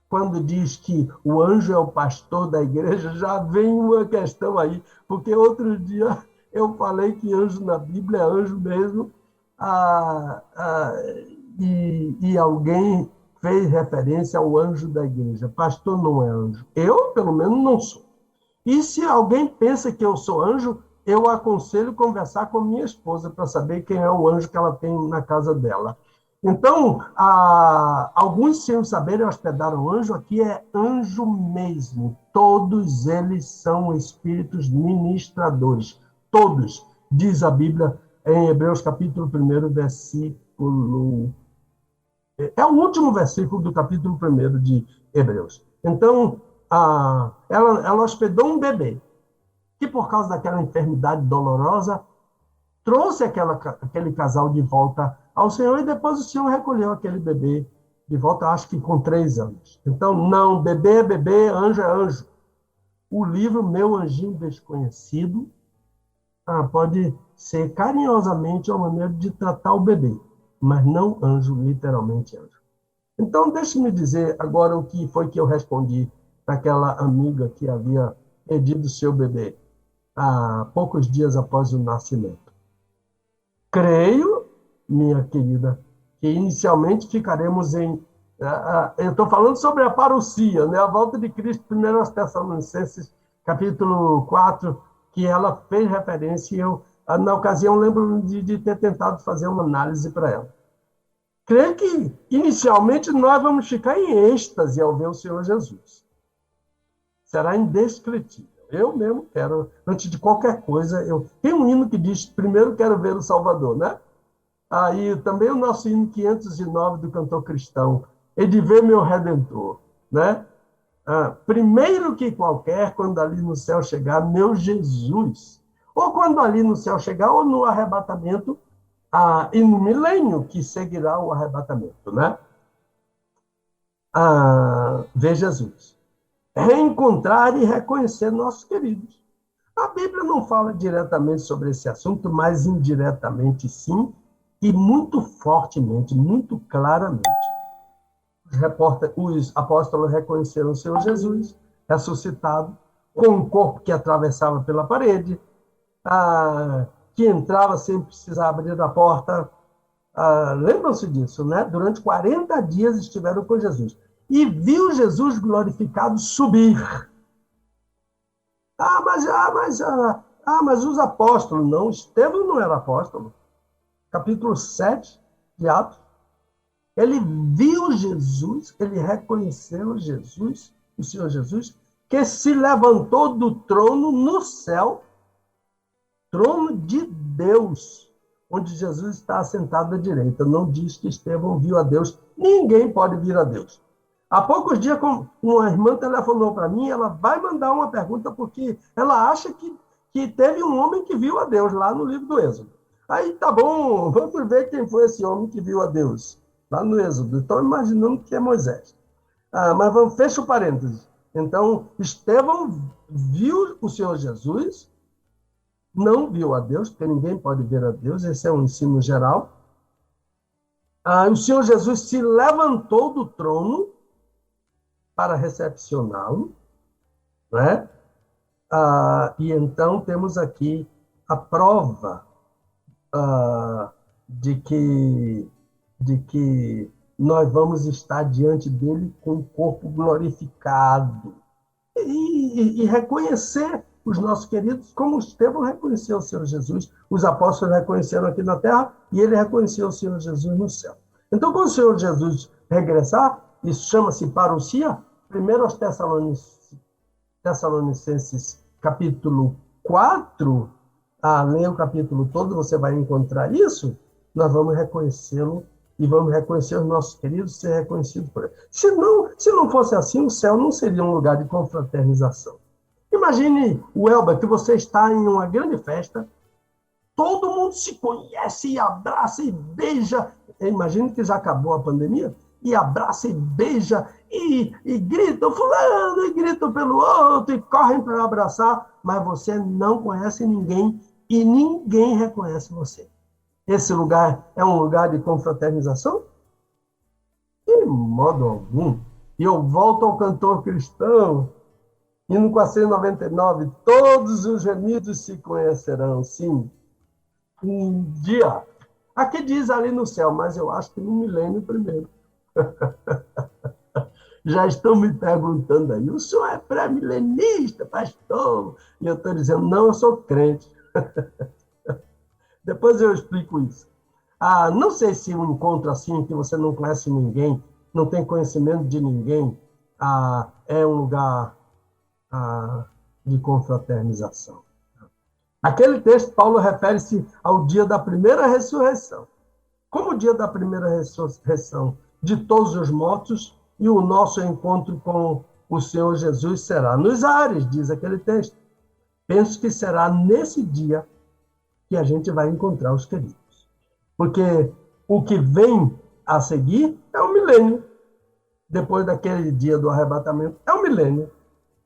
Quando diz que o anjo é o pastor da igreja, já vem uma questão aí. Porque outro dia eu falei que anjo na Bíblia é anjo mesmo. E alguém fez referência ao anjo da igreja. Pastor não é anjo. Eu, pelo menos, não sou. E se alguém pensa que eu sou anjo, eu aconselho conversar com minha esposa para saber quem é o anjo que ela tem na casa dela. Então, alguns, sem saberem, hospedaram anjo. Aqui é anjo mesmo. Todos eles são espíritos ministradores. Todos, diz a Bíblia em Hebreus capítulo 1, versículo... É o último versículo do capítulo 1 de Hebreus. Então, ela hospedou um bebê, que por causa daquela enfermidade dolorosa, trouxe aquele casal de volta ao Senhor, e depois o Senhor recolheu aquele bebê de volta, acho que com 3 anos. Então, não, bebê é bebê, anjo é anjo. O livro Meu Anjinho Desconhecido pode ser carinhosamente uma maneira de tratar o bebê, mas não anjo, literalmente anjo. Então, deixe-me dizer agora o que foi que eu respondi para aquela amiga que havia perdido seu bebê há poucos dias após o nascimento. Creio, minha querida, que inicialmente ficaremos em... eu estou falando sobre a parousia, né? A volta de Cristo, 1 Tessalonicenses, capítulo 4, que ela fez referência, e eu, na ocasião, lembro de ter tentado fazer uma análise para ela. Creio que, inicialmente, nós vamos ficar em êxtase ao ver o Senhor Jesus. Será indescritível. Eu mesmo quero, antes de qualquer coisa, tem um hino que diz, primeiro quero ver o Salvador, né? Aí também o nosso hino 509 do cantor cristão, é de ver meu Redentor, né? Primeiro que qualquer, quando ali no céu chegar, meu Jesus. Ou quando ali no céu chegar, ou no arrebatamento, e no milênio que seguirá o arrebatamento, né? Ver Jesus. Reencontrar e reconhecer nossos queridos. A Bíblia não fala diretamente sobre esse assunto, mas indiretamente sim, e muito fortemente, muito claramente. Os apóstolos reconheceram o Senhor Jesus, ressuscitado, com um corpo que atravessava pela parede, que entrava sem precisar abrir a porta. Lembram-se disso, né? Durante 40 dias estiveram com Jesus. E viu Jesus glorificado subir. Mas os apóstolos, não. Estevão não era apóstolo. Capítulo 7 de Atos. Ele viu Jesus, ele reconheceu Jesus, o Senhor Jesus, que se levantou do trono no céu, trono de Deus, onde Jesus está assentado à direita. Não diz que Estevão viu a Deus. Ninguém pode vir a Deus. Há poucos dias, uma irmã telefonou para mim, ela vai mandar uma pergunta, porque ela acha que teve um homem que viu a Deus lá no livro do Êxodo. Aí, tá bom, vamos ver quem foi esse homem que viu a Deus lá no Êxodo. Estou imaginando que é Moisés. Mas fecha o parênteses. Então, Estevão viu o Senhor Jesus, não viu a Deus, porque ninguém pode ver a Deus, esse é um ensino geral. O Senhor Jesus se levantou do trono para recepcioná-lo, né? E então temos aqui a prova de que nós vamos estar diante dele com o corpo glorificado e reconhecer os nossos queridos, como Estevão reconheceu o Senhor Jesus, os apóstolos reconheceram aqui na terra, e ele reconheceu o Senhor Jesus no céu. Então, quando o Senhor Jesus regressar, isso chama-se parousia, 1 Tessalonicenses capítulo 4, leia o capítulo todo, você vai encontrar isso, nós vamos reconhecê-lo e vamos reconhecer os nossos queridos, ser reconhecidos por ele. Se não fosse assim, o céu não seria um lugar de confraternização. Imagine, Welber, que você está em uma grande festa, todo mundo se conhece e abraça e beija. Imagine que já acabou a pandemia, e abraça e beija e gritam fulano, e gritam pelo outro, e correm para abraçar, mas você não conhece ninguém e ninguém reconhece você. Esse lugar é um lugar de confraternização? De modo algum. E eu volto ao cantor cristão, hino 499, todos os gemidos se conhecerão, sim. Um dia. Aqui diz ali no céu, mas eu acho que no milênio primeiro. Já estão me perguntando aí, o senhor é pré-milenista, pastor? E eu estou dizendo, não, eu sou crente. Depois eu explico isso. Não sei se um encontro assim, que você não conhece ninguém, não tem conhecimento de ninguém, é um lugar de confraternização. Aquele texto, Paulo refere-se ao dia da primeira ressurreição. Como o dia da primeira ressurreição de todos os mortos, e o nosso encontro com o Senhor Jesus será nos ares, diz aquele texto. Penso que será nesse dia que a gente vai encontrar os queridos. Porque o que vem a seguir é o milênio. Depois daquele dia do arrebatamento, é o milênio.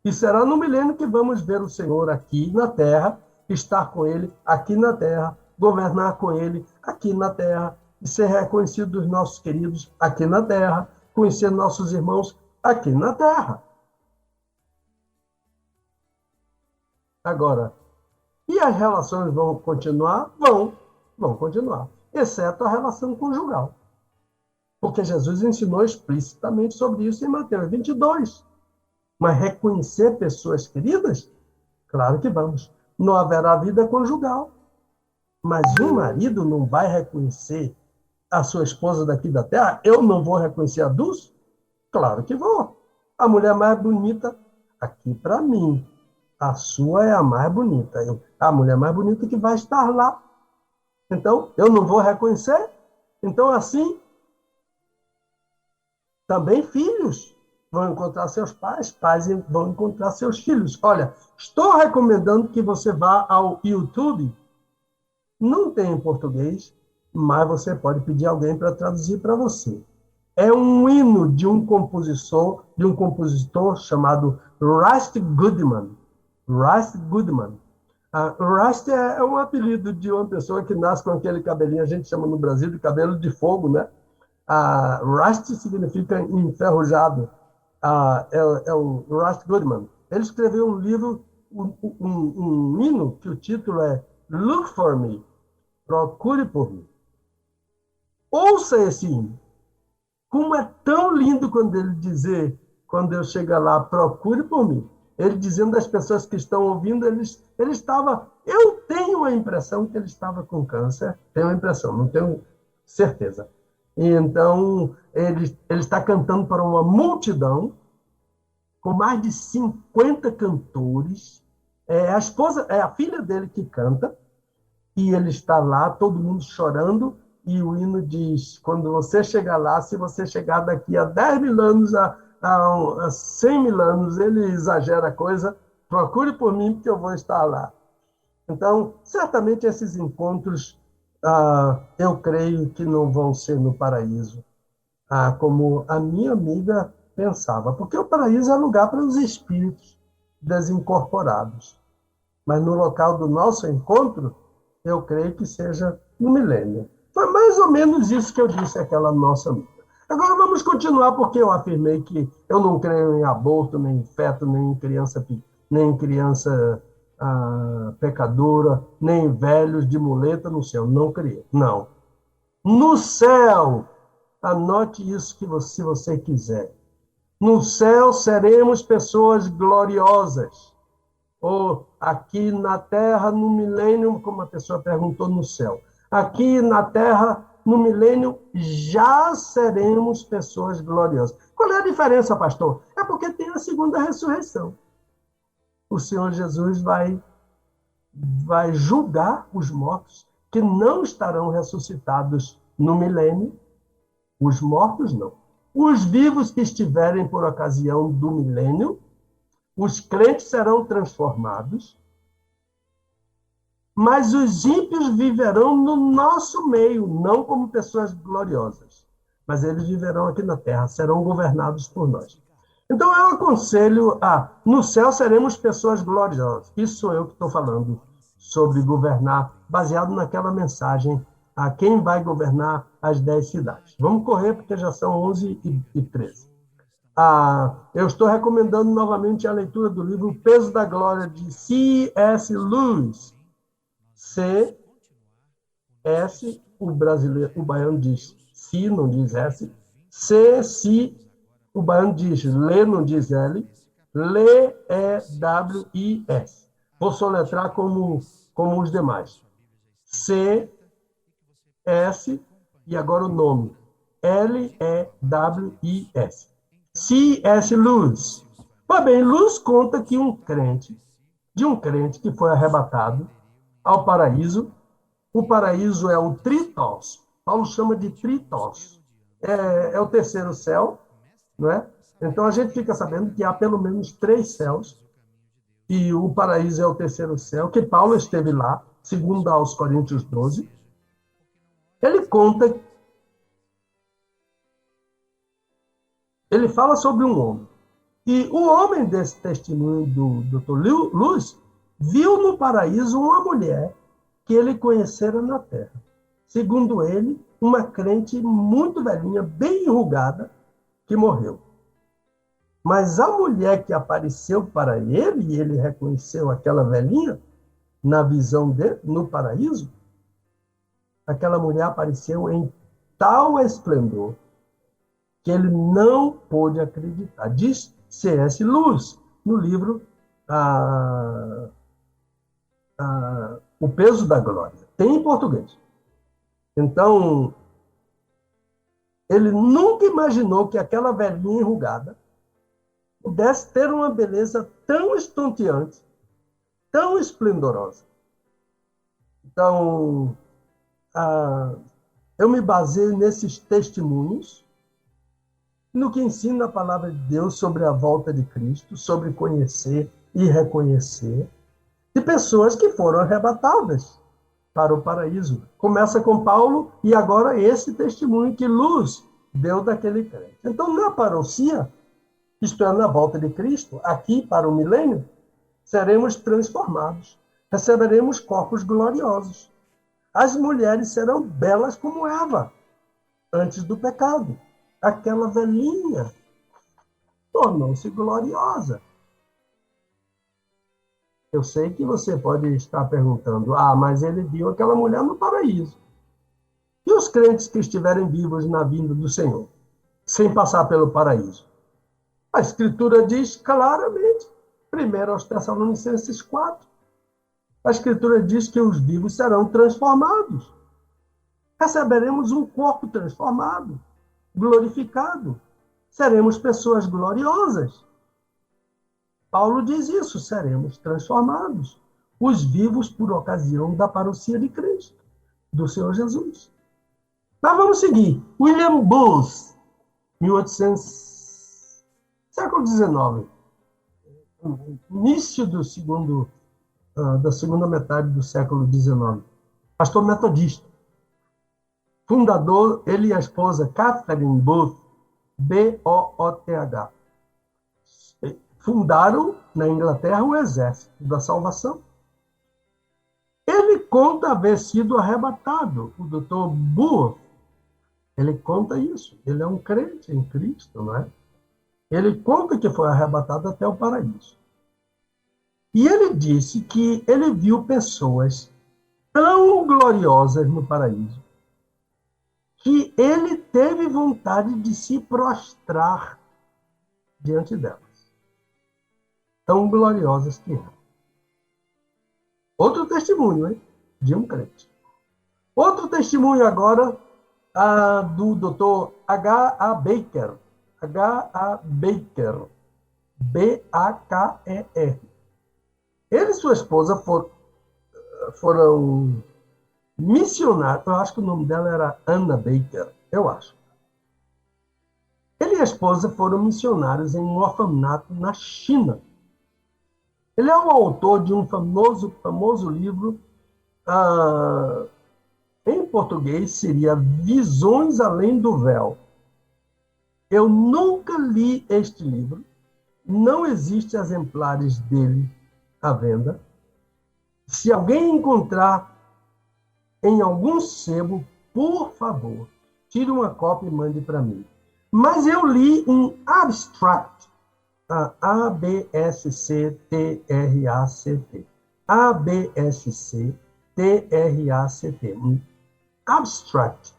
E será no milênio que vamos ver o Senhor aqui na terra, estar com Ele aqui na terra, governar com Ele aqui na terra, e ser reconhecido dos nossos queridos aqui na terra, conhecer nossos irmãos aqui na terra. Agora, e as relações vão continuar? Vão continuar, exceto a relação conjugal. Porque Jesus ensinou explicitamente sobre isso em Mateus 22. Mas reconhecer pessoas queridas? Claro que vamos. Não haverá vida conjugal. Mas um marido não vai reconhecer a sua esposa daqui da terra? Eu não vou reconhecer a Dulce? Claro que vou. A mulher mais bonita aqui para mim. A sua é a mais bonita. A mulher mais bonita que vai estar lá. Então, eu não vou reconhecer? Então, assim, também filhos vão encontrar seus pais, pais vão encontrar seus filhos. Olha, estou recomendando que você vá ao YouTube. Não tem em português, mas você pode pedir alguém para traduzir para você. É um hino de um compositor chamado Rusty Goodman. Rusty Goodman. Rusty é um apelido de uma pessoa que nasce com aquele cabelinho, a gente chama no Brasil de cabelo de fogo, né? Rusty significa enferrujado. É o Rusty Goodman. Ele escreveu um livro, um hino, que o título é Look for Me, Procure por mim. Ouça esse hino. Como é tão lindo quando ele dizer, quando eu chegar lá, procure por mim. Ele dizendo às pessoas que estão ouvindo, ele estava... Eu tenho a impressão que ele estha com câncer. Tenho a impressão, não tenho certeza. E então, ele está cantando para uma multidão, com mais de 50 cantores. É a filha dele que canta, e ele está lá, todo mundo chorando, e o hino diz, quando você chegar lá, se você chegar daqui a 10 mil anos, a 100 mil anos, ele exagera a coisa, procure por mim, porque eu vou estar lá. Então, certamente esses encontros, eu creio que não vão ser no paraíso, como a minha amiga pensava, porque o paraíso é lugar para os espíritos desincorporados. Mas no local do nosso encontro, eu creio que seja no milênio. Foi mais ou menos isso que eu disse àquela nossa amiga. Agora vamos continuar, porque eu afirmei que eu não creio em aborto, nem em feto, nem em criança pecadora, nem em velhos de muleta no céu. Não creio. Não. No céu, anote isso se você quiser. No céu seremos pessoas gloriosas. Ou aqui na terra, no milênio, como a pessoa perguntou, no céu. Aqui na terra, no milênio, já seremos pessoas gloriosas. Qual é a diferença, pastor? É porque tem a segunda ressurreição. O Senhor Jesus vai julgar os mortos que não estarão ressuscitados no milênio. Os mortos não. Os vivos que estiverem por ocasião do milênio, os crentes serão transformados, mas os ímpios viverão no nosso meio, não como pessoas gloriosas. mas eles viverão aqui na terra, serão governados por nós. Então eu aconselho no céu seremos pessoas gloriosas. Isso sou eu que estou falando sobre governar, baseado naquela mensagem a quem vai governar as 10 cidades. Vamos correr, porque já são 11h13. Eu estou recomendando novamente a leitura do livro O Peso da Glória, de C.S. Lewis. C.S., o baiano diz C, não diz S. C, o baiano diz Lê, não diz L. Lewis. Vou soletrar como os demais. C, S, e agora o nome. Lewis. C.S. Lewis. Pois bem, Lewis conta que um crente que foi arrebatado ao paraíso. O paraíso é o Tritós. Paulo chama de Tritós. É o terceiro céu, não é? Então a gente fica sabendo que há pelo menos 3 céus, e o paraíso é o terceiro céu, que Paulo esteve lá, segundo aos Coríntios 12. Ele fala sobre um homem. E o homem desse testemunho do Dr. Lewis viu no paraíso uma mulher que ele conhecera na terra. Segundo ele, uma crente muito velhinha, bem enrugada, que morreu. Mas a mulher que apareceu para ele, e ele reconheceu aquela velhinha, na visão dele, no paraíso, aquela mulher apareceu em tal esplendor que ele não pôde acreditar. Diz C.S. Lewis, no livro O Peso da Glória. Tem em português. Então, ele nunca imaginou que aquela velhinha enrugada pudesse ter uma beleza tão estonteante, tão esplendorosa. Então, eu me baseio nesses testemunhos, no que ensina a palavra de Deus sobre a volta de Cristo, sobre conhecer e reconhecer, de pessoas que foram arrebatadas para o paraíso. Começa com Paulo e agora esse testemunho que Luz deu daquele crente. Então, na parousia, isto é, na volta de Cristo, aqui para o milênio, seremos transformados, receberemos corpos gloriosos. As mulheres serão belas como Eva, antes do pecado. Aquela velhinha tornou-se gloriosa. Eu sei que você pode estar perguntando, mas ele viu aquela mulher no paraíso. E os crentes que estiverem vivos na vinda do Senhor, sem passar pelo paraíso? A Escritura diz claramente, 1 aos Tessalonicenses 4, a Escritura diz que os vivos serão transformados. Receberemos um corpo transformado, glorificado. Seremos pessoas gloriosas. Paulo diz isso, seremos transformados. Os vivos por ocasião da parousia de Cristo, do Senhor Jesus. Mas vamos seguir. William Booth, 1800, século XIX, início da segunda metade do século XIX. Pastor metodista. Fundador, ele e a esposa Catherine Booth, B-O-O-T-H. Fundaram na Inglaterra o Exército da Salvação. Ele conta haver sido arrebatado. O Dr. Booth, ele conta isso. Ele é um crente em Cristo, não é? Ele conta que foi arrebatado até o paraíso. E ele disse que ele viu pessoas tão gloriosas no paraíso que ele teve vontade de se prostrar diante delas. Tão gloriosas que eram. Outro testemunho, hein? De um crente. Outro testemunho agora do Dr. H.A. Baker. H.A. Baker. B-A-K-E-R. Ele e sua esposa foram missionários. Eu acho que o nome dela era Anna Baker. Eu acho. Ele e a esposa foram missionários em um orfanato na China. Ele é o autor de um famoso livro, em português seria Visões Além do Véu. Eu nunca li este livro, não existem exemplares dele à venda. Se alguém encontrar em algum sebo, por favor, tire uma cópia e mande para mim. Mas eu li um abstract, A-B-S-C-T-R-A-C-T. A-B-S-C-T-R-A-C-T. Um abstract.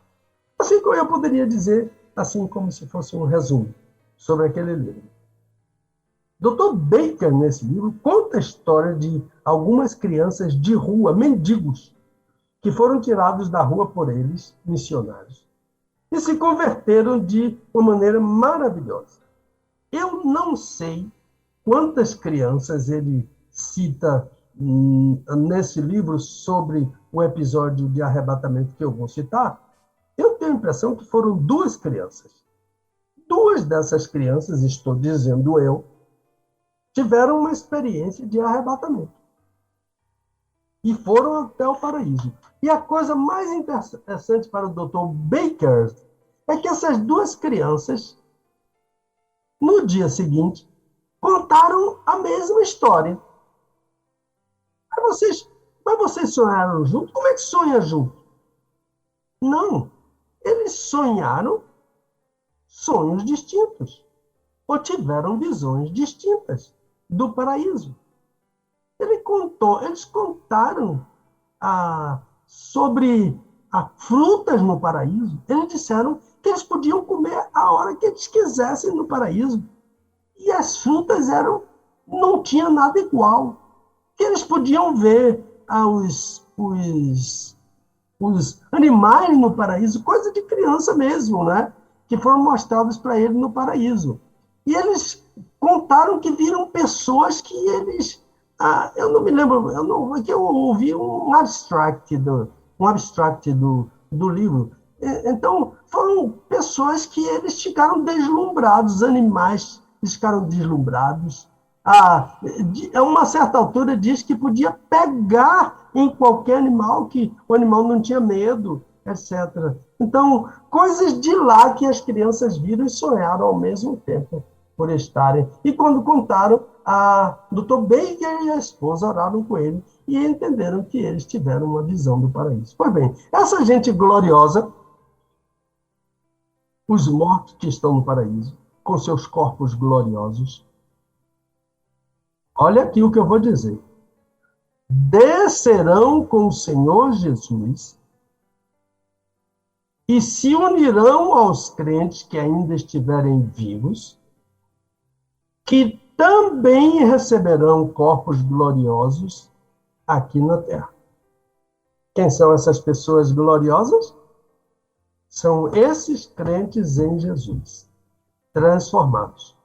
Assim como eu poderia dizer, assim como se fosse um resumo sobre aquele livro. Dr. Baker, nesse livro, conta a história de algumas crianças de rua, mendigos, que foram tirados da rua por eles, missionários, e se converteram de uma maneira maravilhosa. Eu não sei quantas crianças ele cita nesse livro sobre o episódio de arrebatamento que eu vou citar. Eu tenho a impressão que foram 2 crianças. 2 dessas crianças, estou dizendo eu, tiveram uma experiência de arrebatamento. E foram até o paraíso. E a coisa mais interessante para o Dr. Baker é que essas 2 crianças, no dia seguinte, contaram a mesma história. Mas vocês sonharam junto? Como é que sonha junto? Não. Eles sonharam sonhos distintos. Ou tiveram visões distintas do paraíso. Eles contaram sobre frutas no paraíso. Eles disseram que eles podiam comer a hora que eles quisessem no paraíso. E as frutas não tinha nada igual. Que eles podiam ver os animais no paraíso, coisa de criança mesmo, né? Que foram mostrados para eles no paraíso. E eles contaram que viram pessoas que eles... eu não me lembro, eu ouvi um abstract do livro. Então, foram pessoas que eles ficaram deslumbrados, animais ficaram deslumbrados. A uma certa altura diz que podia pegar em qualquer animal, que o animal não tinha medo, etc. Então, coisas de lá que as crianças viram e sonharam ao mesmo tempo por estarem. E quando contaram, a Dr. Baker e a esposa oraram com ele e entenderam que eles tiveram uma visão do paraíso. Pois bem, essa gente gloriosa, os mortos que estão no paraíso, com seus corpos gloriosos, olha aqui o que eu vou dizer. Descerão com o Senhor Jesus e se unirão aos crentes que ainda estiverem vivos, que também receberão corpos gloriosos aqui na terra. Quem são essas pessoas gloriosas? São esses crentes em Jesus, transformados,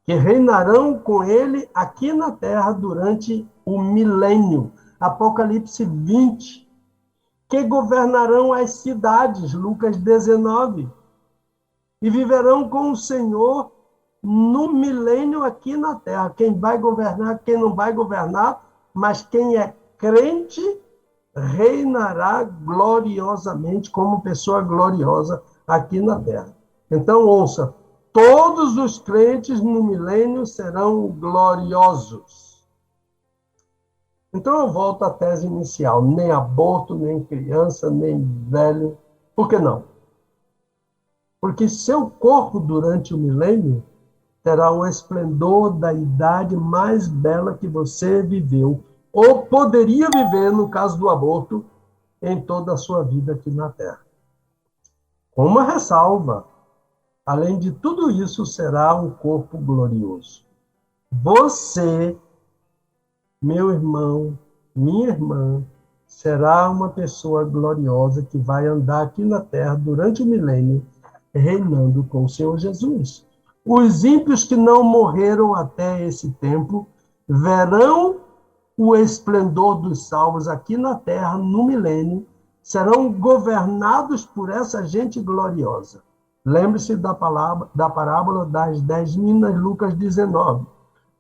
que reinarão com ele aqui na terra durante o milênio, Apocalipse 20, que governarão as cidades, Lucas 19, e viverão com o Senhor no milênio aqui na terra. Quem vai governar, quem não vai governar, mas quem é crente reinará gloriosamente como pessoa gloriosa aqui na terra. Então, ouça, todos os crentes no milênio serão gloriosos. Então eu volto à tese inicial, nem aborto, nem criança, nem velho. Por que não? Porque seu corpo durante o milênio terá o esplendor da idade mais bela que você viveu, ou poderia viver, no caso do aborto, em toda a sua vida aqui na Terra. Com uma ressalva, além de tudo isso, será um corpo glorioso. Você, meu irmão, minha irmã, será uma pessoa gloriosa que vai andar aqui na Terra durante o milênio, reinando com o Senhor Jesus. Os ímpios que não morreram até esse tempo verão o esplendor dos salvos aqui na terra, no milênio, serão governados por essa gente gloriosa. Lembre-se da parábola das 10 minas, Lucas 19.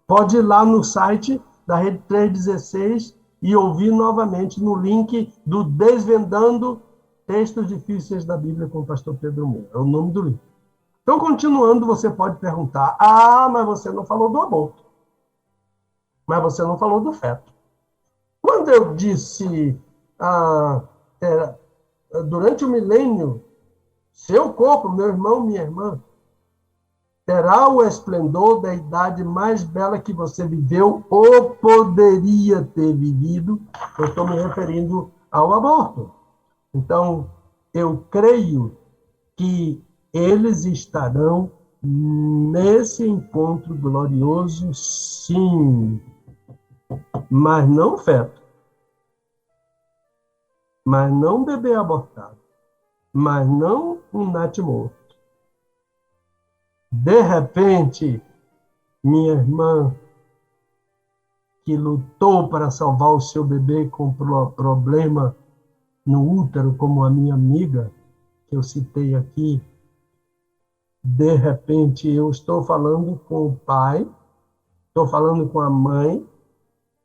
Pode ir lá no site da Rede 316 e ouvir novamente no link do Desvendando Textos Difíceis da Bíblia com o pastor Pedro Moura. É o nome do livro. Então, continuando, você pode perguntar, mas você não falou do aborto. Mas você não falou do feto. Quando eu disse, durante o milênio, seu corpo, meu irmão, minha irmã, terá o esplendor da idade mais bela que você viveu ou poderia ter vivido, eu estou me referindo ao aborto. Então, eu creio que eles estarão nesse encontro glorioso, sim, mas não feto, mas não bebê abortado, mas não um natimorto. De repente, minha irmã, que lutou para salvar o seu bebê com problema no útero, como a minha amiga, que eu citei aqui, de repente eu estou falando com o pai, estou falando com a mãe,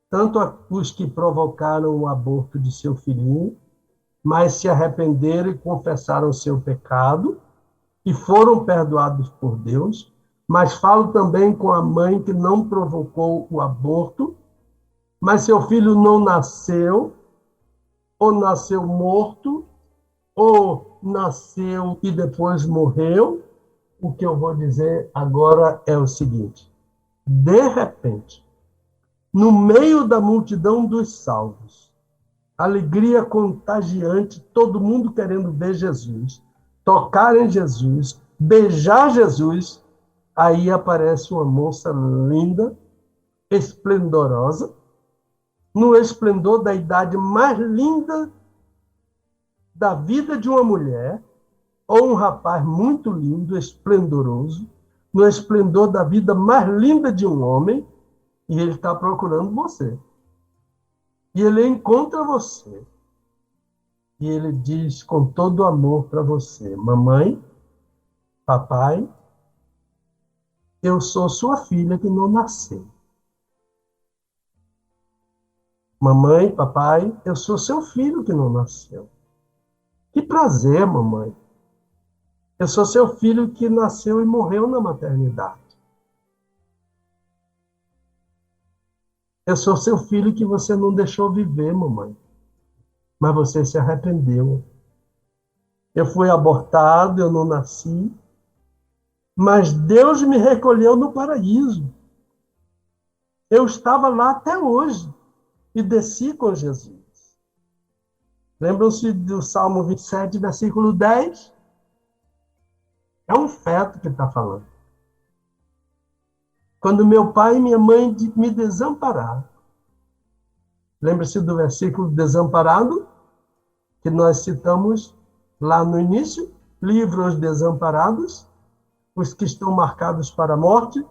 tanto os que provocaram o aborto de seu filhinho, mas se arrependeram e confessaram o seu pecado, e foram perdoados por Deus, mas falo também com a mãe que não provocou o aborto, mas seu filho não nasceu, ou nasceu morto, ou nasceu e depois morreu. O que eu vou dizer agora é o seguinte: de repente, no meio da multidão dos salvos, alegria contagiante, todo mundo querendo ver Jesus, tocar em Jesus, beijar Jesus, aí aparece uma moça linda, esplendorosa, no esplendor da idade mais linda da vida de uma mulher, ou um rapaz muito lindo, esplendoroso, no esplendor da vida mais linda de um homem, e ele está procurando você. E ele encontra você. E ele diz com todo amor para você: mamãe, papai, eu sou sua filha que não nasceu. Mamãe, papai, eu sou seu filho que não nasceu. Que prazer, mamãe. Eu sou seu filho que nasceu e morreu na maternidade. Eu sou seu filho que você não deixou viver, mamãe. Mas você se arrependeu. Eu fui abortado, eu não nasci, mas Deus me recolheu no paraíso. Eu estava lá até hoje e desci com Jesus. Lembram-se do Salmo 27, versículo 10? É um feto que está falando. Quando meu pai e minha mãe me desampararam. Lembra-se do versículo desamparado? Que nós citamos lá no início, livra os desamparados, os que estão marcados para a morte.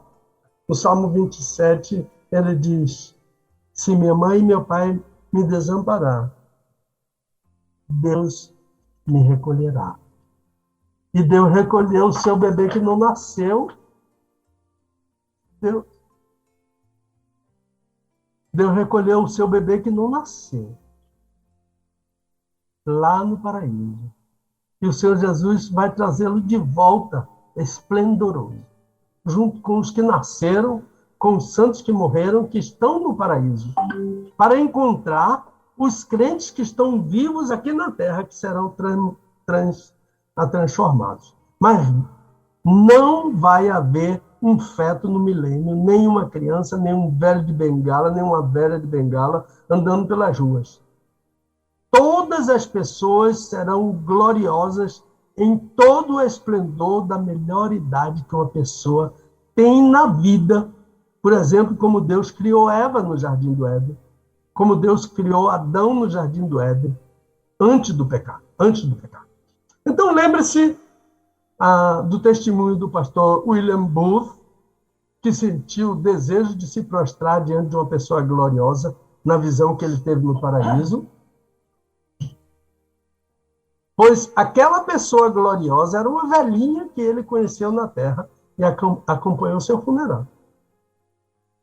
No Salmo 27, ele diz: se minha mãe e meu pai me desamparar, Deus me recolherá. E Deus recolheu o seu bebê que não nasceu. Deus recolheu o seu bebê que não nasceu. Lá no paraíso. E o Senhor Jesus vai trazê-lo de volta, esplendoroso, junto com os que nasceram, com os santos que morreram, que estão no paraíso, para encontrar os crentes que estão vivos aqui na terra, que serão transformados. Mas não vai haver um feto no milênio, nem uma criança, nem um velho de bengala, nem uma velha de bengala andando pelas ruas. Todas as pessoas serão gloriosas em todo o esplendor da melhor idade que uma pessoa tem na vida. Por exemplo, como Deus criou Eva no Jardim do Éden, como Deus criou Adão no Jardim do Éden, antes do pecado. Então, lembre-se do testemunho do pastor William Booth, que sentiu o desejo de se prostrar diante de uma pessoa gloriosa, na visão que ele teve no paraíso. Pois aquela pessoa gloriosa era uma velhinha que ele conheceu na terra e acompanhou seu funeral.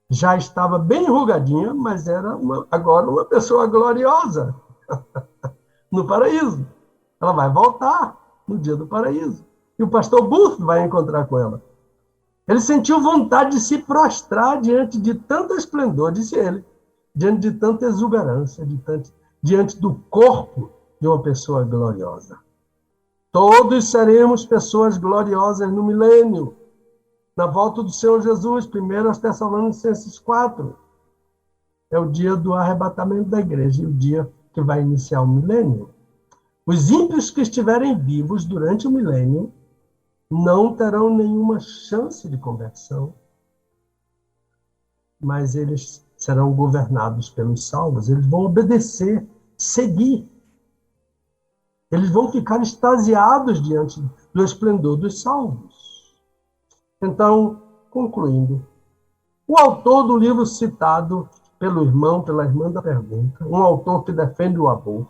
Já estava bem enrugadinha, mas era agora uma pessoa gloriosa no paraíso. Ela vai voltar no dia do paraíso. E o pastor Booth vai encontrar com ela. Ele sentiu vontade de se prostrar diante de tanto esplendor, disse ele, diante de tanta exuberância, diante do corpo de uma pessoa gloriosa. Todos seremos pessoas gloriosas no milênio, na volta do Senhor Jesus, 1 Tessalonicenses 4. É o dia do arrebatamento da igreja, e o dia que vai iniciar o milênio. Os ímpios que estiverem vivos durante o milênio não terão nenhuma chance de conversão, mas eles serão governados pelos salvos, eles vão obedecer, seguir. Eles vão ficar extasiados diante do esplendor dos salvos. Então, concluindo, o autor do livro citado pela irmã da pergunta, um autor que defende o aborto,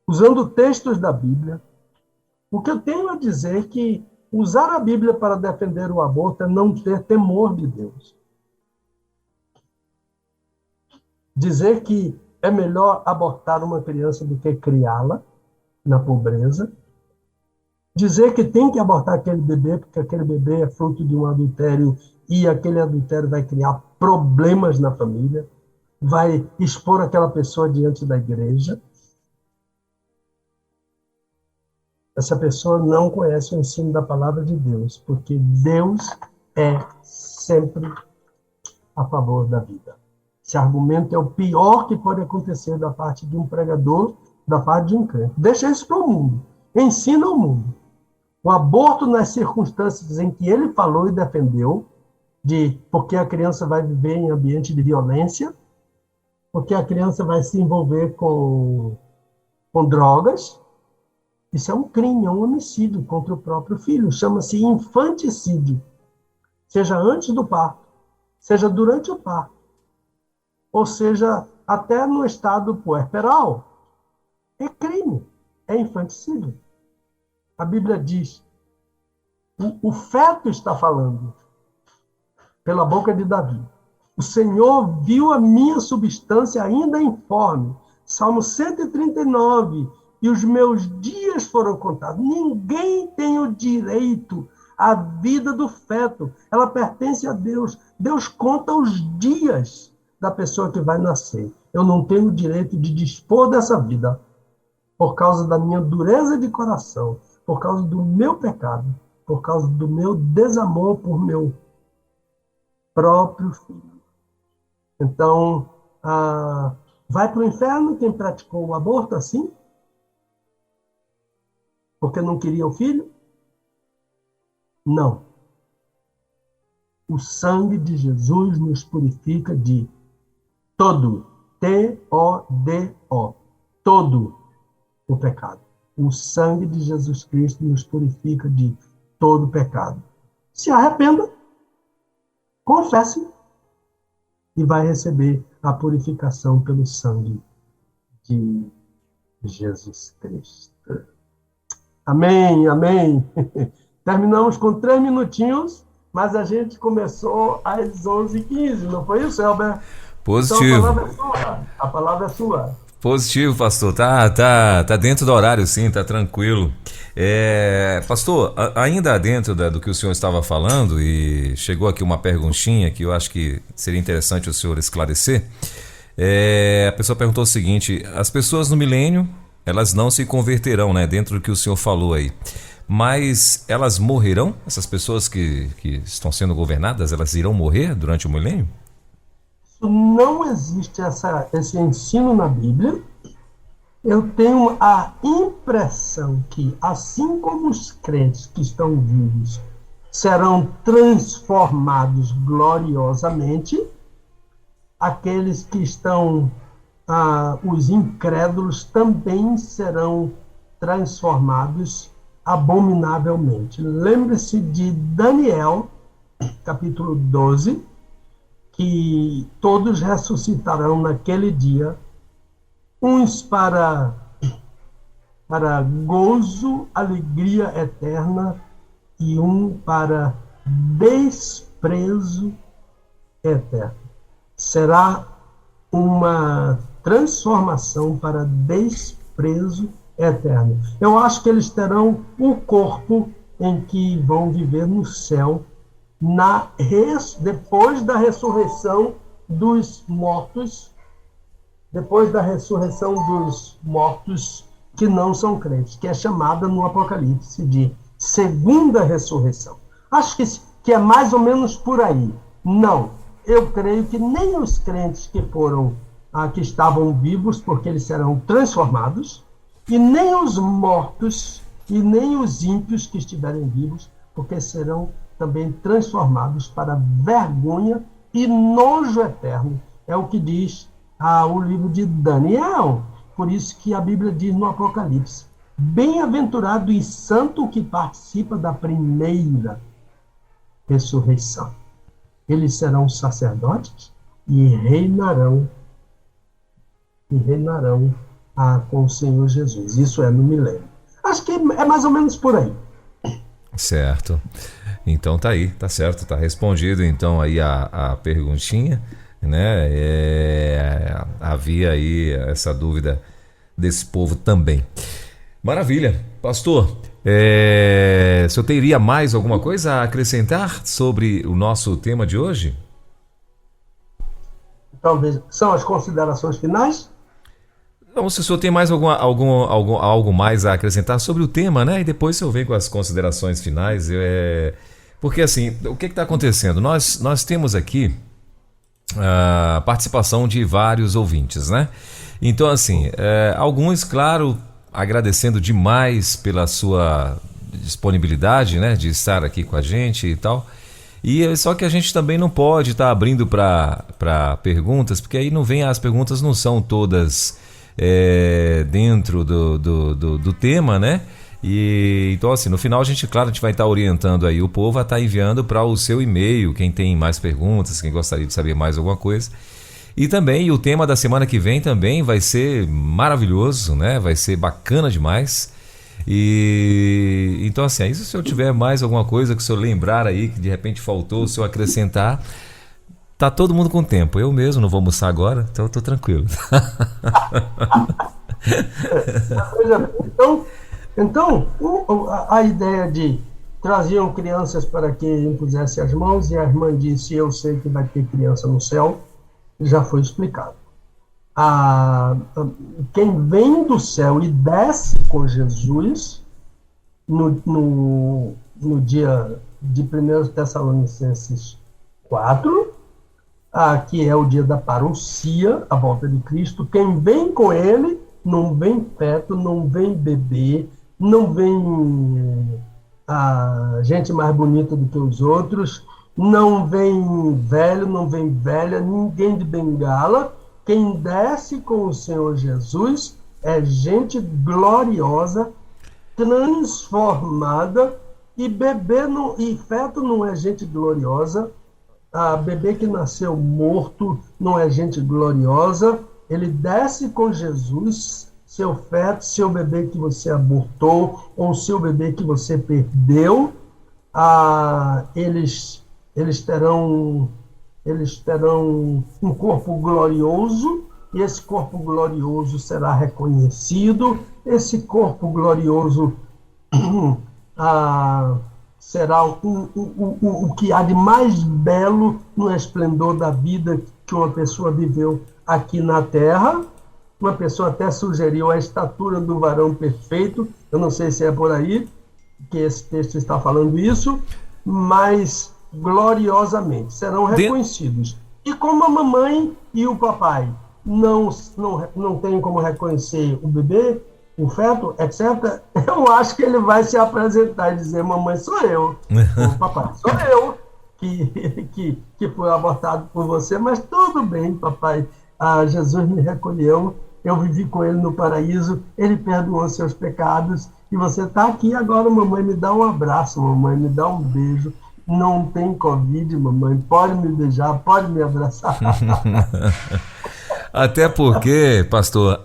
usando textos da Bíblia, o que eu tenho a dizer é que usar a Bíblia para defender o aborto é não ter temor de Deus. Dizer que é melhor abortar uma criança do que criá-la na pobreza. Dizer que tem que abortar aquele bebê porque aquele bebê é fruto de um adultério e aquele adultério vai criar problemas na família, vai expor aquela pessoa diante da igreja. Essa pessoa não conhece o ensino da palavra de Deus, porque Deus é sempre a favor da vida. Esse argumento é o pior que pode acontecer da parte de um pregador, da parte de um crente. Deixa isso para o mundo. Ensina ao mundo. O aborto nas circunstâncias em que ele falou e defendeu, porque a criança vai viver em ambiente de violência, porque a criança vai se envolver com drogas. Isso é um crime, é um homicídio contra o próprio filho. Chama-se infanticídio. Seja antes do parto, seja durante o parto, ou seja, até no estado puerperal. É crime, é infanticídio. A Bíblia diz, o feto está falando pela boca de Davi. O Senhor viu a minha substância ainda informe. Salmo 139, e os meus dias foram contados. Ninguém tem o direito à vida do feto. Ela pertence a Deus. Deus conta os dias da pessoa que vai nascer. Eu não tenho o direito de dispor dessa vida por causa da minha dureza de coração, por causa do meu pecado, por causa do meu desamor por meu próprio filho. Então, vai para o inferno quem praticou o aborto assim? Porque não queria o filho? Não. O sangue de Jesus nos purifica de todo, T-O-D-O, todo o pecado. O sangue de Jesus Cristo nos purifica de todo pecado. Se arrependa, confesse e vai receber a purificação pelo sangue de Jesus Cristo. Amém, amém. Terminamos com 3 minutinhos, mas a gente começou às 11h15, não foi isso, Elber? Positivo. Então, a palavra é sua. Positivo, pastor. Tá dentro do horário, sim, tá tranquilo. Pastor, ainda dentro do que o senhor estava falando, e chegou aqui uma perguntinha que eu acho que seria interessante o senhor esclarecer. A pessoa perguntou o seguinte: as pessoas no milênio, elas não se converterão, né? Dentro do que o senhor falou aí. Mas elas morrerão? Essas pessoas que estão sendo governadas, elas irão morrer durante o milênio? Não existe esse ensino na Bíblia. Eu tenho a impressão que, assim como os crentes que estão vivos serão transformados gloriosamente, aqueles que estão, os incrédulos, também serão transformados abominavelmente. Lembre-se de Daniel, capítulo 12, que todos ressuscitarão naquele dia, uns para gozo, alegria eterna, e um para desprezo eterno. Será uma transformação para desprezo eterno. Eu acho que eles terão um corpo em que vão viver no céu depois da ressurreição dos mortos, depois da ressurreição dos mortos que não são crentes, que é chamada no Apocalipse de segunda ressurreição. Acho que é mais ou menos por aí. Não, eu creio que nem os crentes que estavam vivos, porque eles serão transformados, e nem os mortos, e nem os ímpios que estiverem vivos, porque serão também transformados para vergonha e nojo eterno. É o que diz o livro de Daniel. Por isso que a Bíblia diz no Apocalipse: bem-aventurado e santo o que participa da primeira ressurreição. Eles serão sacerdotes e reinarão com o Senhor Jesus. Isso é no milênio. Acho que é mais ou menos por aí. Certo. Então tá aí, tá certo, tá respondido então aí a perguntinha, né? Havia aí essa dúvida desse povo também. Maravilha. Pastor, o senhor teria mais alguma coisa a acrescentar sobre o nosso tema de hoje? Talvez. São as considerações finais? Não, se o senhor tem mais algo mais a acrescentar sobre o tema, né? E depois o senhor vem com as considerações finais. Porque assim, o que está acontecendo? Nós temos aqui a participação de vários ouvintes, né? Então assim, alguns, claro, agradecendo demais pela sua disponibilidade, né? De estar aqui com a gente e tal. E só que a gente também não pode estar abrindo para perguntas, porque aí as perguntas não são todas dentro do tema, né? E então assim, no final a gente vai estar orientando aí o povo a estar enviando para o seu e-mail, quem tem mais perguntas, quem gostaria de saber mais alguma coisa. E também o tema da semana que vem também vai ser maravilhoso, né? Vai ser bacana demais. E então assim, aí se o senhor tiver mais alguma coisa que o senhor lembrar aí, que de repente faltou, o senhor acrescentar, tá todo mundo com tempo. Eu mesmo não vou almoçar agora, então eu tô tranquilo. Então, a ideia de traziam crianças para que impusesse as mãos, e a irmã disse: eu sei que vai ter criança no céu, já foi explicado. Quem vem do céu e desce com Jesus no dia de 1 Tessalonicenses 4, que é o dia da parousia, a volta de Cristo, quem vem com ele não vem feto, não vem bebê, não vem gente mais bonita do que os outros, não vem velho, não vem velha, ninguém de bengala. Quem desce com o Senhor Jesus é gente gloriosa, transformada, e e feto não é gente gloriosa. Bebê que nasceu morto não é gente gloriosa. Ele desce com Jesus, seu feto, seu bebê que você abortou, ou seu bebê que você perdeu, eles terão um corpo glorioso, e esse corpo glorioso será reconhecido. Esse corpo glorioso será o que há de mais belo no esplendor da vida que uma pessoa viveu aqui na Terra. Uma pessoa até sugeriu a estatura do varão perfeito. Eu não sei se é por aí que esse texto está falando isso, mas gloriosamente serão reconhecidos. E como a mamãe e o papai não têm como reconhecer o bebê, o feto, etc., eu acho que ele vai se apresentar e dizer: mamãe, sou eu, o papai, sou eu que fui abortado por você, mas tudo bem, papai, Jesus me recolheu, eu vivi com ele no paraíso, ele perdoou seus pecados, e você está aqui agora, mamãe, me dá um abraço, mamãe, me dá um beijo. Não tem Covid, mamãe, pode me beijar, pode me abraçar. Até porque, pastor,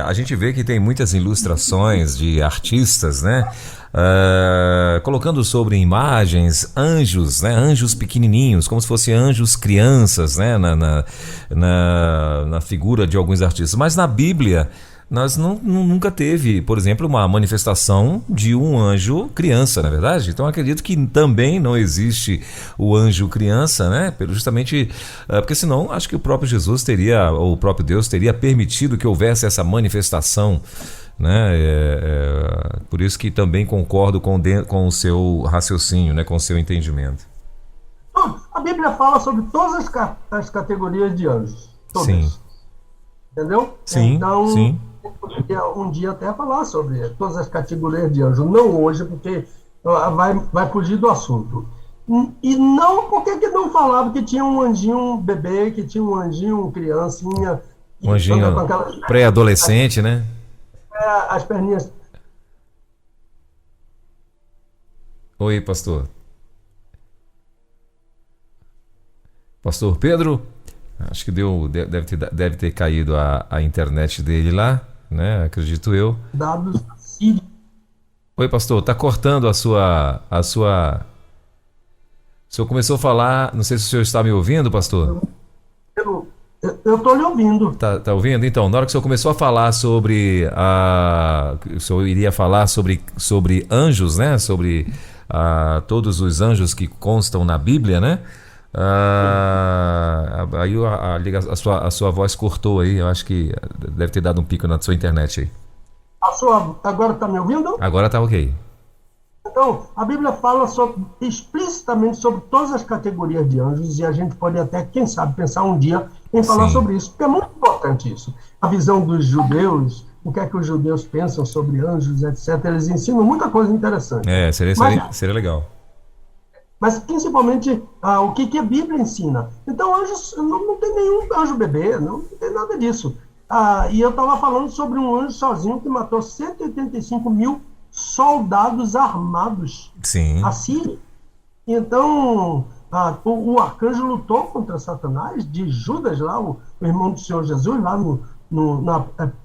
a gente vê que tem muitas ilustrações de artistas, né? Colocando sobre imagens anjos, né? Anjos pequenininhos, como se fossem anjos crianças, né? Na figura de alguns artistas. Mas na Bíblia nós nunca teve, por exemplo, uma manifestação de um anjo criança, na verdade. Então acredito que também não existe o anjo criança, né? Justamente porque senão acho que o próprio Jesus teria, ou o próprio Deus teria permitido que houvesse essa manifestação, né? Por isso que também concordo com o seu raciocínio, né? Com o seu entendimento. A Bíblia fala sobre todas as categorias de anjos. Todas. Sim. Entendeu? Sim, então, sim. eu poderia um dia até falar sobre todas as categorias de anjos. Não hoje, porque vai fugir do assunto. E não, por que não falava que tinha um anjinho bebê, que tinha um anjinho criancinha? Um anjinho pré-adolescente, né? As perninhas. Oi, pastor. Pastor Pedro? Acho que deve ter caído a internet dele lá, né? Acredito eu. Dados. Oi, pastor, tá cortando a sua... O senhor começou a falar, não sei se o senhor está me ouvindo, pastor? Eu estou lhe ouvindo. Tá ouvindo? Então, na hora que o senhor começou a falar sobre... O senhor iria falar sobre anjos, né? Sobre todos os anjos que constam na Bíblia, né? Aí a sua voz cortou aí. Eu acho que deve ter dado um pico na sua internet aí. Agora está me ouvindo? Agora tá ok. Então, a Bíblia fala explicitamente sobre todas as categorias de anjos, e a gente pode até, quem sabe, pensar um dia em falar sobre isso, porque é muito importante isso. A visão dos judeus, o que é que os judeus pensam sobre anjos, etc. Eles ensinam muita coisa interessante. Seria legal. Mas principalmente o que a Bíblia ensina. Então, anjos, não tem nenhum anjo bebê, não tem nada disso. E eu estava falando sobre um anjo sozinho que matou 185 mil soldados armados. Sim. Assírios. Então, o arcanjo lutou contra Satanás, de Judas, lá, o irmão do Senhor Jesus, lá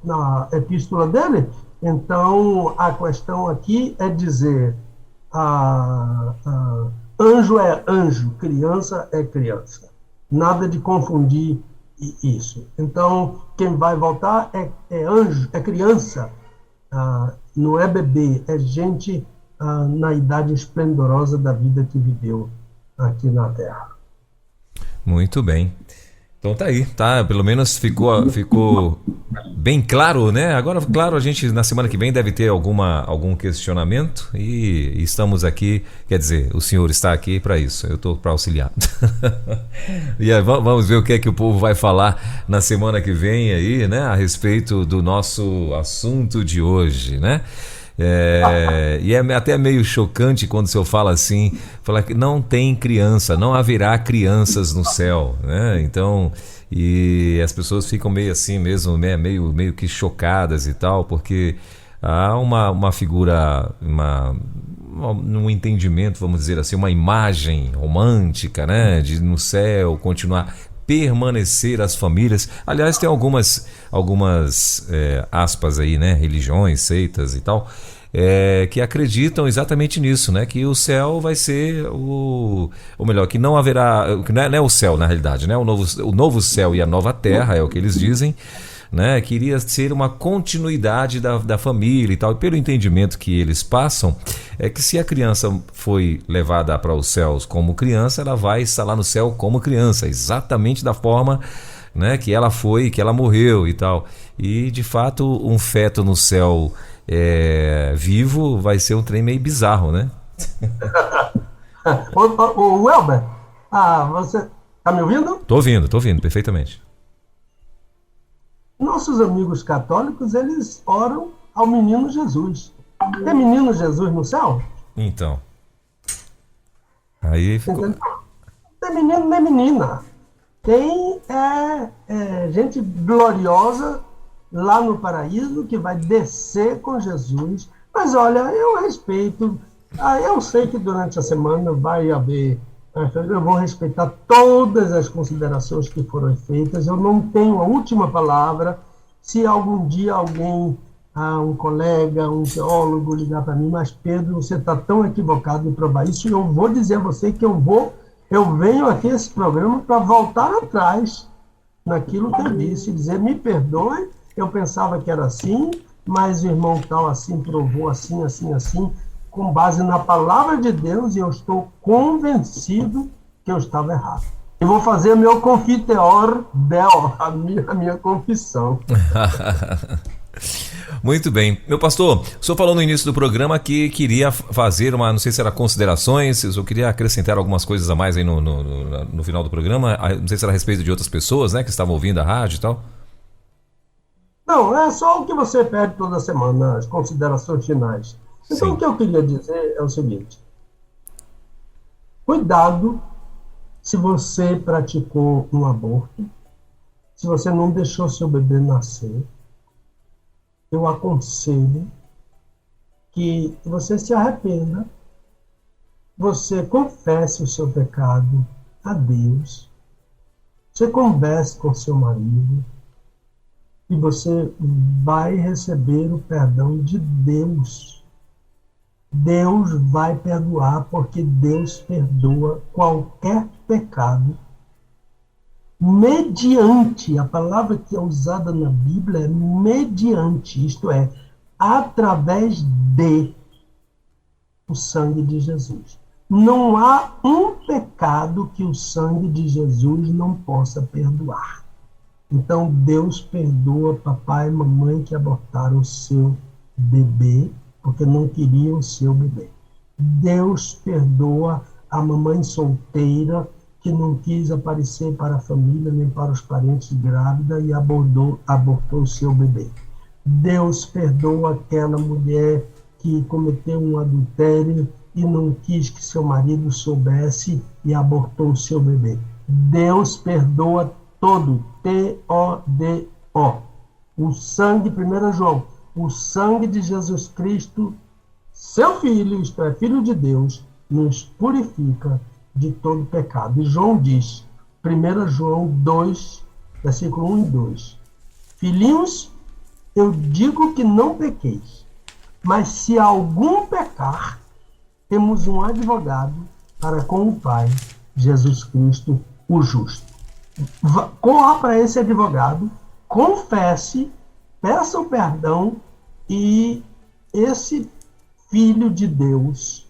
na epístola dele. Então, a questão aqui é dizer... anjo é anjo, criança é criança. Nada de confundir isso. Então, quem vai voltar é anjo, é criança. Não é bebê, é gente na idade esplendorosa da vida que viveu aqui na Terra. Muito bem. Então tá aí, tá? Pelo menos ficou bem claro, né? Agora, claro, a gente na semana que vem deve ter algum questionamento e estamos aqui, quer dizer, o senhor está aqui para isso, eu estou para auxiliar. E aí, vamos ver o que é que o povo vai falar na semana que vem aí, né? A respeito do nosso assunto de hoje, né? E é até meio chocante quando o senhor fala assim, fala que não tem criança, não haverá crianças no céu, né? Então, e as pessoas ficam meio assim mesmo, né? meio que chocadas e tal, porque há uma figura, num entendimento, vamos dizer assim, uma imagem romântica, né? De no céu continuar, permanecer as famílias. Aliás, tem algumas aspas aí, né? Religiões, seitas e tal, que acreditam exatamente nisso, né? Que o céu vai ser ou melhor, que não haverá, que não é o céu na realidade, né? O novo céu e a nova terra é o que eles dizem, né? Que iria ser uma continuidade da família e tal. E pelo entendimento que eles passam, é que se a criança foi levada para os céus como criança, ela vai estar lá no céu como criança, exatamente da forma, né, que ela foi, que ela morreu e tal. E de fato um feto no céu vivo vai ser um trem meio bizarro, né? O Welber, você está me ouvindo? Tô ouvindo perfeitamente. Nossos amigos católicos, eles oram ao menino Jesus. Tem menino Jesus no céu? Então. Aí ficou... Não tem menino nem menina. Tem gente gloriosa lá no paraíso que vai descer com Jesus. Mas olha, eu respeito. Eu sei que durante a semana vai haver... Eu vou respeitar todas as considerações que foram feitas. Eu não tenho a última palavra. Se algum dia alguém, um colega, um teólogo ligar para mim, mas Pedro, você está tão equivocado em provar isso, eu vou dizer a você que eu venho aqui a esse programa para voltar atrás naquilo que eu disse, dizer, me perdoe, eu pensava que era assim, mas o irmão tal assim provou assim, assim, assim, com base na palavra de Deus, e eu estou convencido que eu estava errado. Eu vou fazer meu confiteor del, a minha confissão. Muito bem. Meu pastor, o senhor falou no início do programa que queria fazer não sei se era considerações, eu queria acrescentar algumas coisas a mais aí no final do programa, não sei se era a respeito de outras pessoas, né, que estavam ouvindo a rádio e tal. Não, é só o que você pede toda semana, as considerações finais. Então, o que eu queria dizer é o seguinte: cuidado se você praticou um aborto, se você não deixou seu bebê nascer. Eu aconselho que você se arrependa, você confesse o seu pecado a Deus, você converse com seu marido e você vai receber o perdão de Deus. Deus vai perdoar, porque Deus perdoa qualquer pecado mediante, a palavra que é usada na Bíblia é mediante, isto é, através de o sangue de Jesus. Não há um pecado que o sangue de Jesus não possa perdoar. Então Deus perdoa papai e mamãe que abortaram o seu bebê, porque não queriam o seu bebê. Deus perdoa a mamãe solteira que não quis aparecer para a família nem para os parentes grávida e abortou o seu bebê. Deus perdoa aquela mulher que cometeu um adultério e não quis que seu marido soubesse e abortou o seu bebê. Deus perdoa todo, T-O-D-O. O sangue, 1 João, o sangue de Jesus Cristo, seu Filho, isto é, Filho de Deus, nos purifica de todo pecado. E João diz, 1 João 2, versículo 1 e 2, filhinhos, eu digo que não pequeis, mas se algum pecar, temos um advogado para com o Pai, Jesus Cristo, o justo. Corra para esse advogado, confesse, peça o perdão e esse Filho de Deus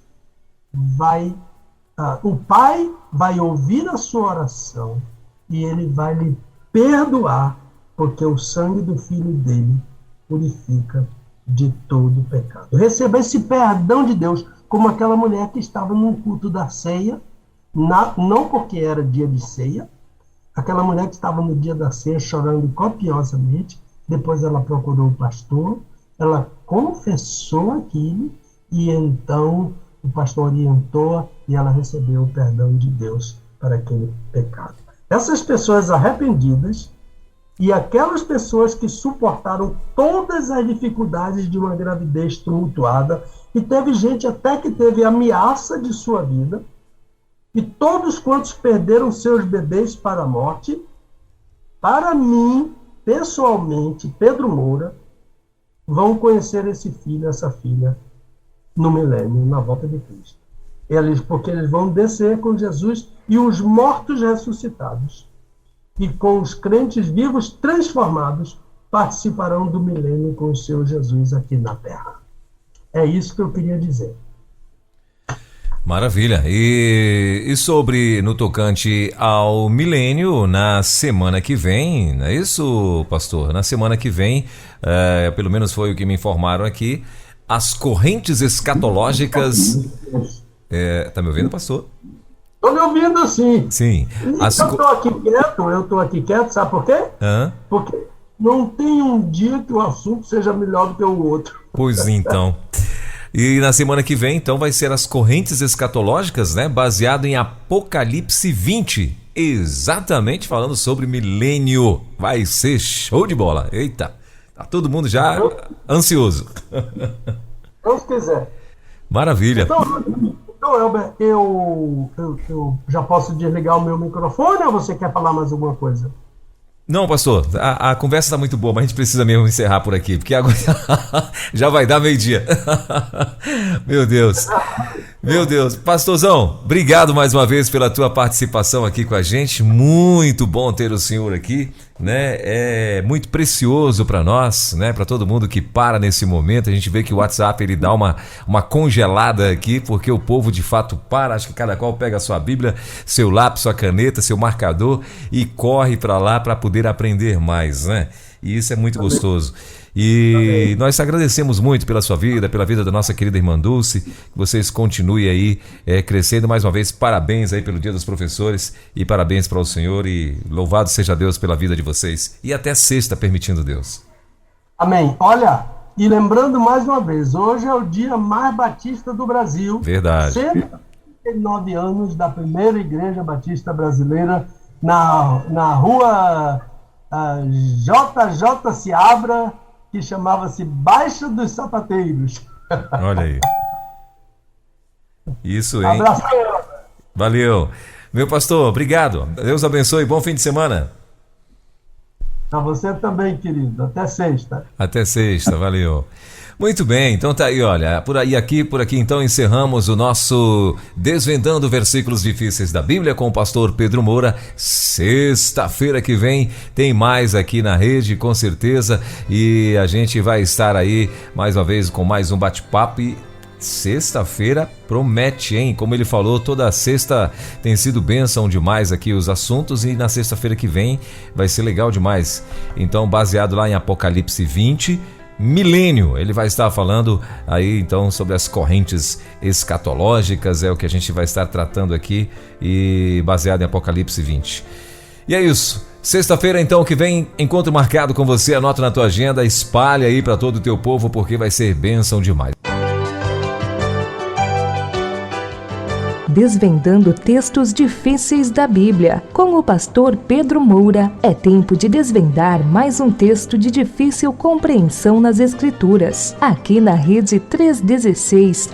o Pai vai ouvir a sua oração e ele vai lhe perdoar, porque o sangue do Filho dele purifica de todo pecado. Receba esse perdão de Deus, como aquela mulher que estava no culto da ceia, não porque era dia de ceia, aquela mulher que estava no dia da ceia chorando copiosamente, depois ela procurou o pastor, ela confessou aquilo e então o pastor orientou e ela recebeu o perdão de Deus para aquele pecado. Essas pessoas arrependidas e aquelas pessoas que suportaram todas as dificuldades de uma gravidez tumultuada, e teve gente até que teve ameaça de sua vida, e todos quantos perderam seus bebês para a morte, para mim, pessoalmente, Pedro Moura, vão conhecer esse filho, essa filha, no milênio, na volta de Cristo. Porque eles vão descer com Jesus e os mortos ressuscitados. E com os crentes vivos transformados, participarão do milênio com o seu Jesus aqui na Terra. É isso que eu queria dizer. Maravilha. E sobre, no tocante ao milênio, na semana que vem, não é isso, pastor? Na semana que vem, pelo menos foi o que me informaram aqui, as correntes escatológicas... tá me ouvindo, pastor? Estou me ouvindo, sim. Sim. Eu estou aqui quieto, sabe por quê? Porque não tem um dia que o assunto seja melhor do que o outro. Pois então. E na semana que vem, então, vai ser as correntes escatológicas, né? Baseado em Apocalipse 20. Exatamente falando sobre milênio. Vai ser show de bola. Eita, tá todo mundo já ansioso. Deus quiser. Maravilha. Então, Elber, eu já posso desligar o meu microfone ou você quer falar mais alguma coisa? Não, pastor, a conversa está muito boa, mas a gente precisa mesmo encerrar por aqui, porque agora já vai dar meio-dia. Meu Deus. Meu Deus. Pastorzão, obrigado mais uma vez pela tua participação aqui com a gente. Muito bom ter o senhor aqui, né? É muito precioso para nós, né? Para todo mundo que para nesse momento. A gente vê que o WhatsApp ele dá uma congelada aqui, porque o povo de fato para. Acho que cada qual pega a sua Bíblia, seu lápis, sua caneta, seu marcador e corre para lá para poder aprender mais, né? E isso é muito gostoso. E nós agradecemos muito pela sua vida, pela vida da nossa querida irmã Dulce, que vocês continuem aí crescendo. Mais uma vez, parabéns aí pelo Dia dos Professores e parabéns para o Senhor e louvado seja Deus pela vida de vocês. E até sexta, permitindo Deus. Amém. Olha, e lembrando mais uma vez, hoje é o dia mais batista do Brasil. Verdade. 139 anos da primeira igreja batista brasileira na rua JJ Seabra, que chamava-se Baixo dos Sapateiros. Olha aí. Isso, hein? Abração. Valeu. Meu pastor, obrigado. Deus abençoe. Bom fim de semana. Para você também, querido. Até sexta. Até sexta, valeu. Muito bem, então tá aí, olha, por aqui então encerramos o nosso Desvendando Versículos Difíceis da Bíblia com o pastor Pedro Moura. Sexta-feira que vem tem mais aqui na rede, com certeza, e a gente vai estar aí mais uma vez com mais um bate-papo e sexta-feira promete, hein? Como ele falou, toda sexta tem sido bênção demais aqui os assuntos e na sexta-feira que vem vai ser legal demais. Então, baseado lá em Apocalipse 20, milênio, ele vai estar falando aí então sobre as correntes escatológicas, é o que a gente vai estar tratando aqui e baseado em Apocalipse 20. E é isso, sexta-feira então que vem, encontro marcado com você, anota na tua agenda, espalha aí para todo o teu povo porque vai ser bênção demais. Desvendando textos difíceis da Bíblia. Com o pastor Pedro Moura, é tempo de desvendar mais um texto de difícil compreensão nas Escrituras. Aqui na Rede 316,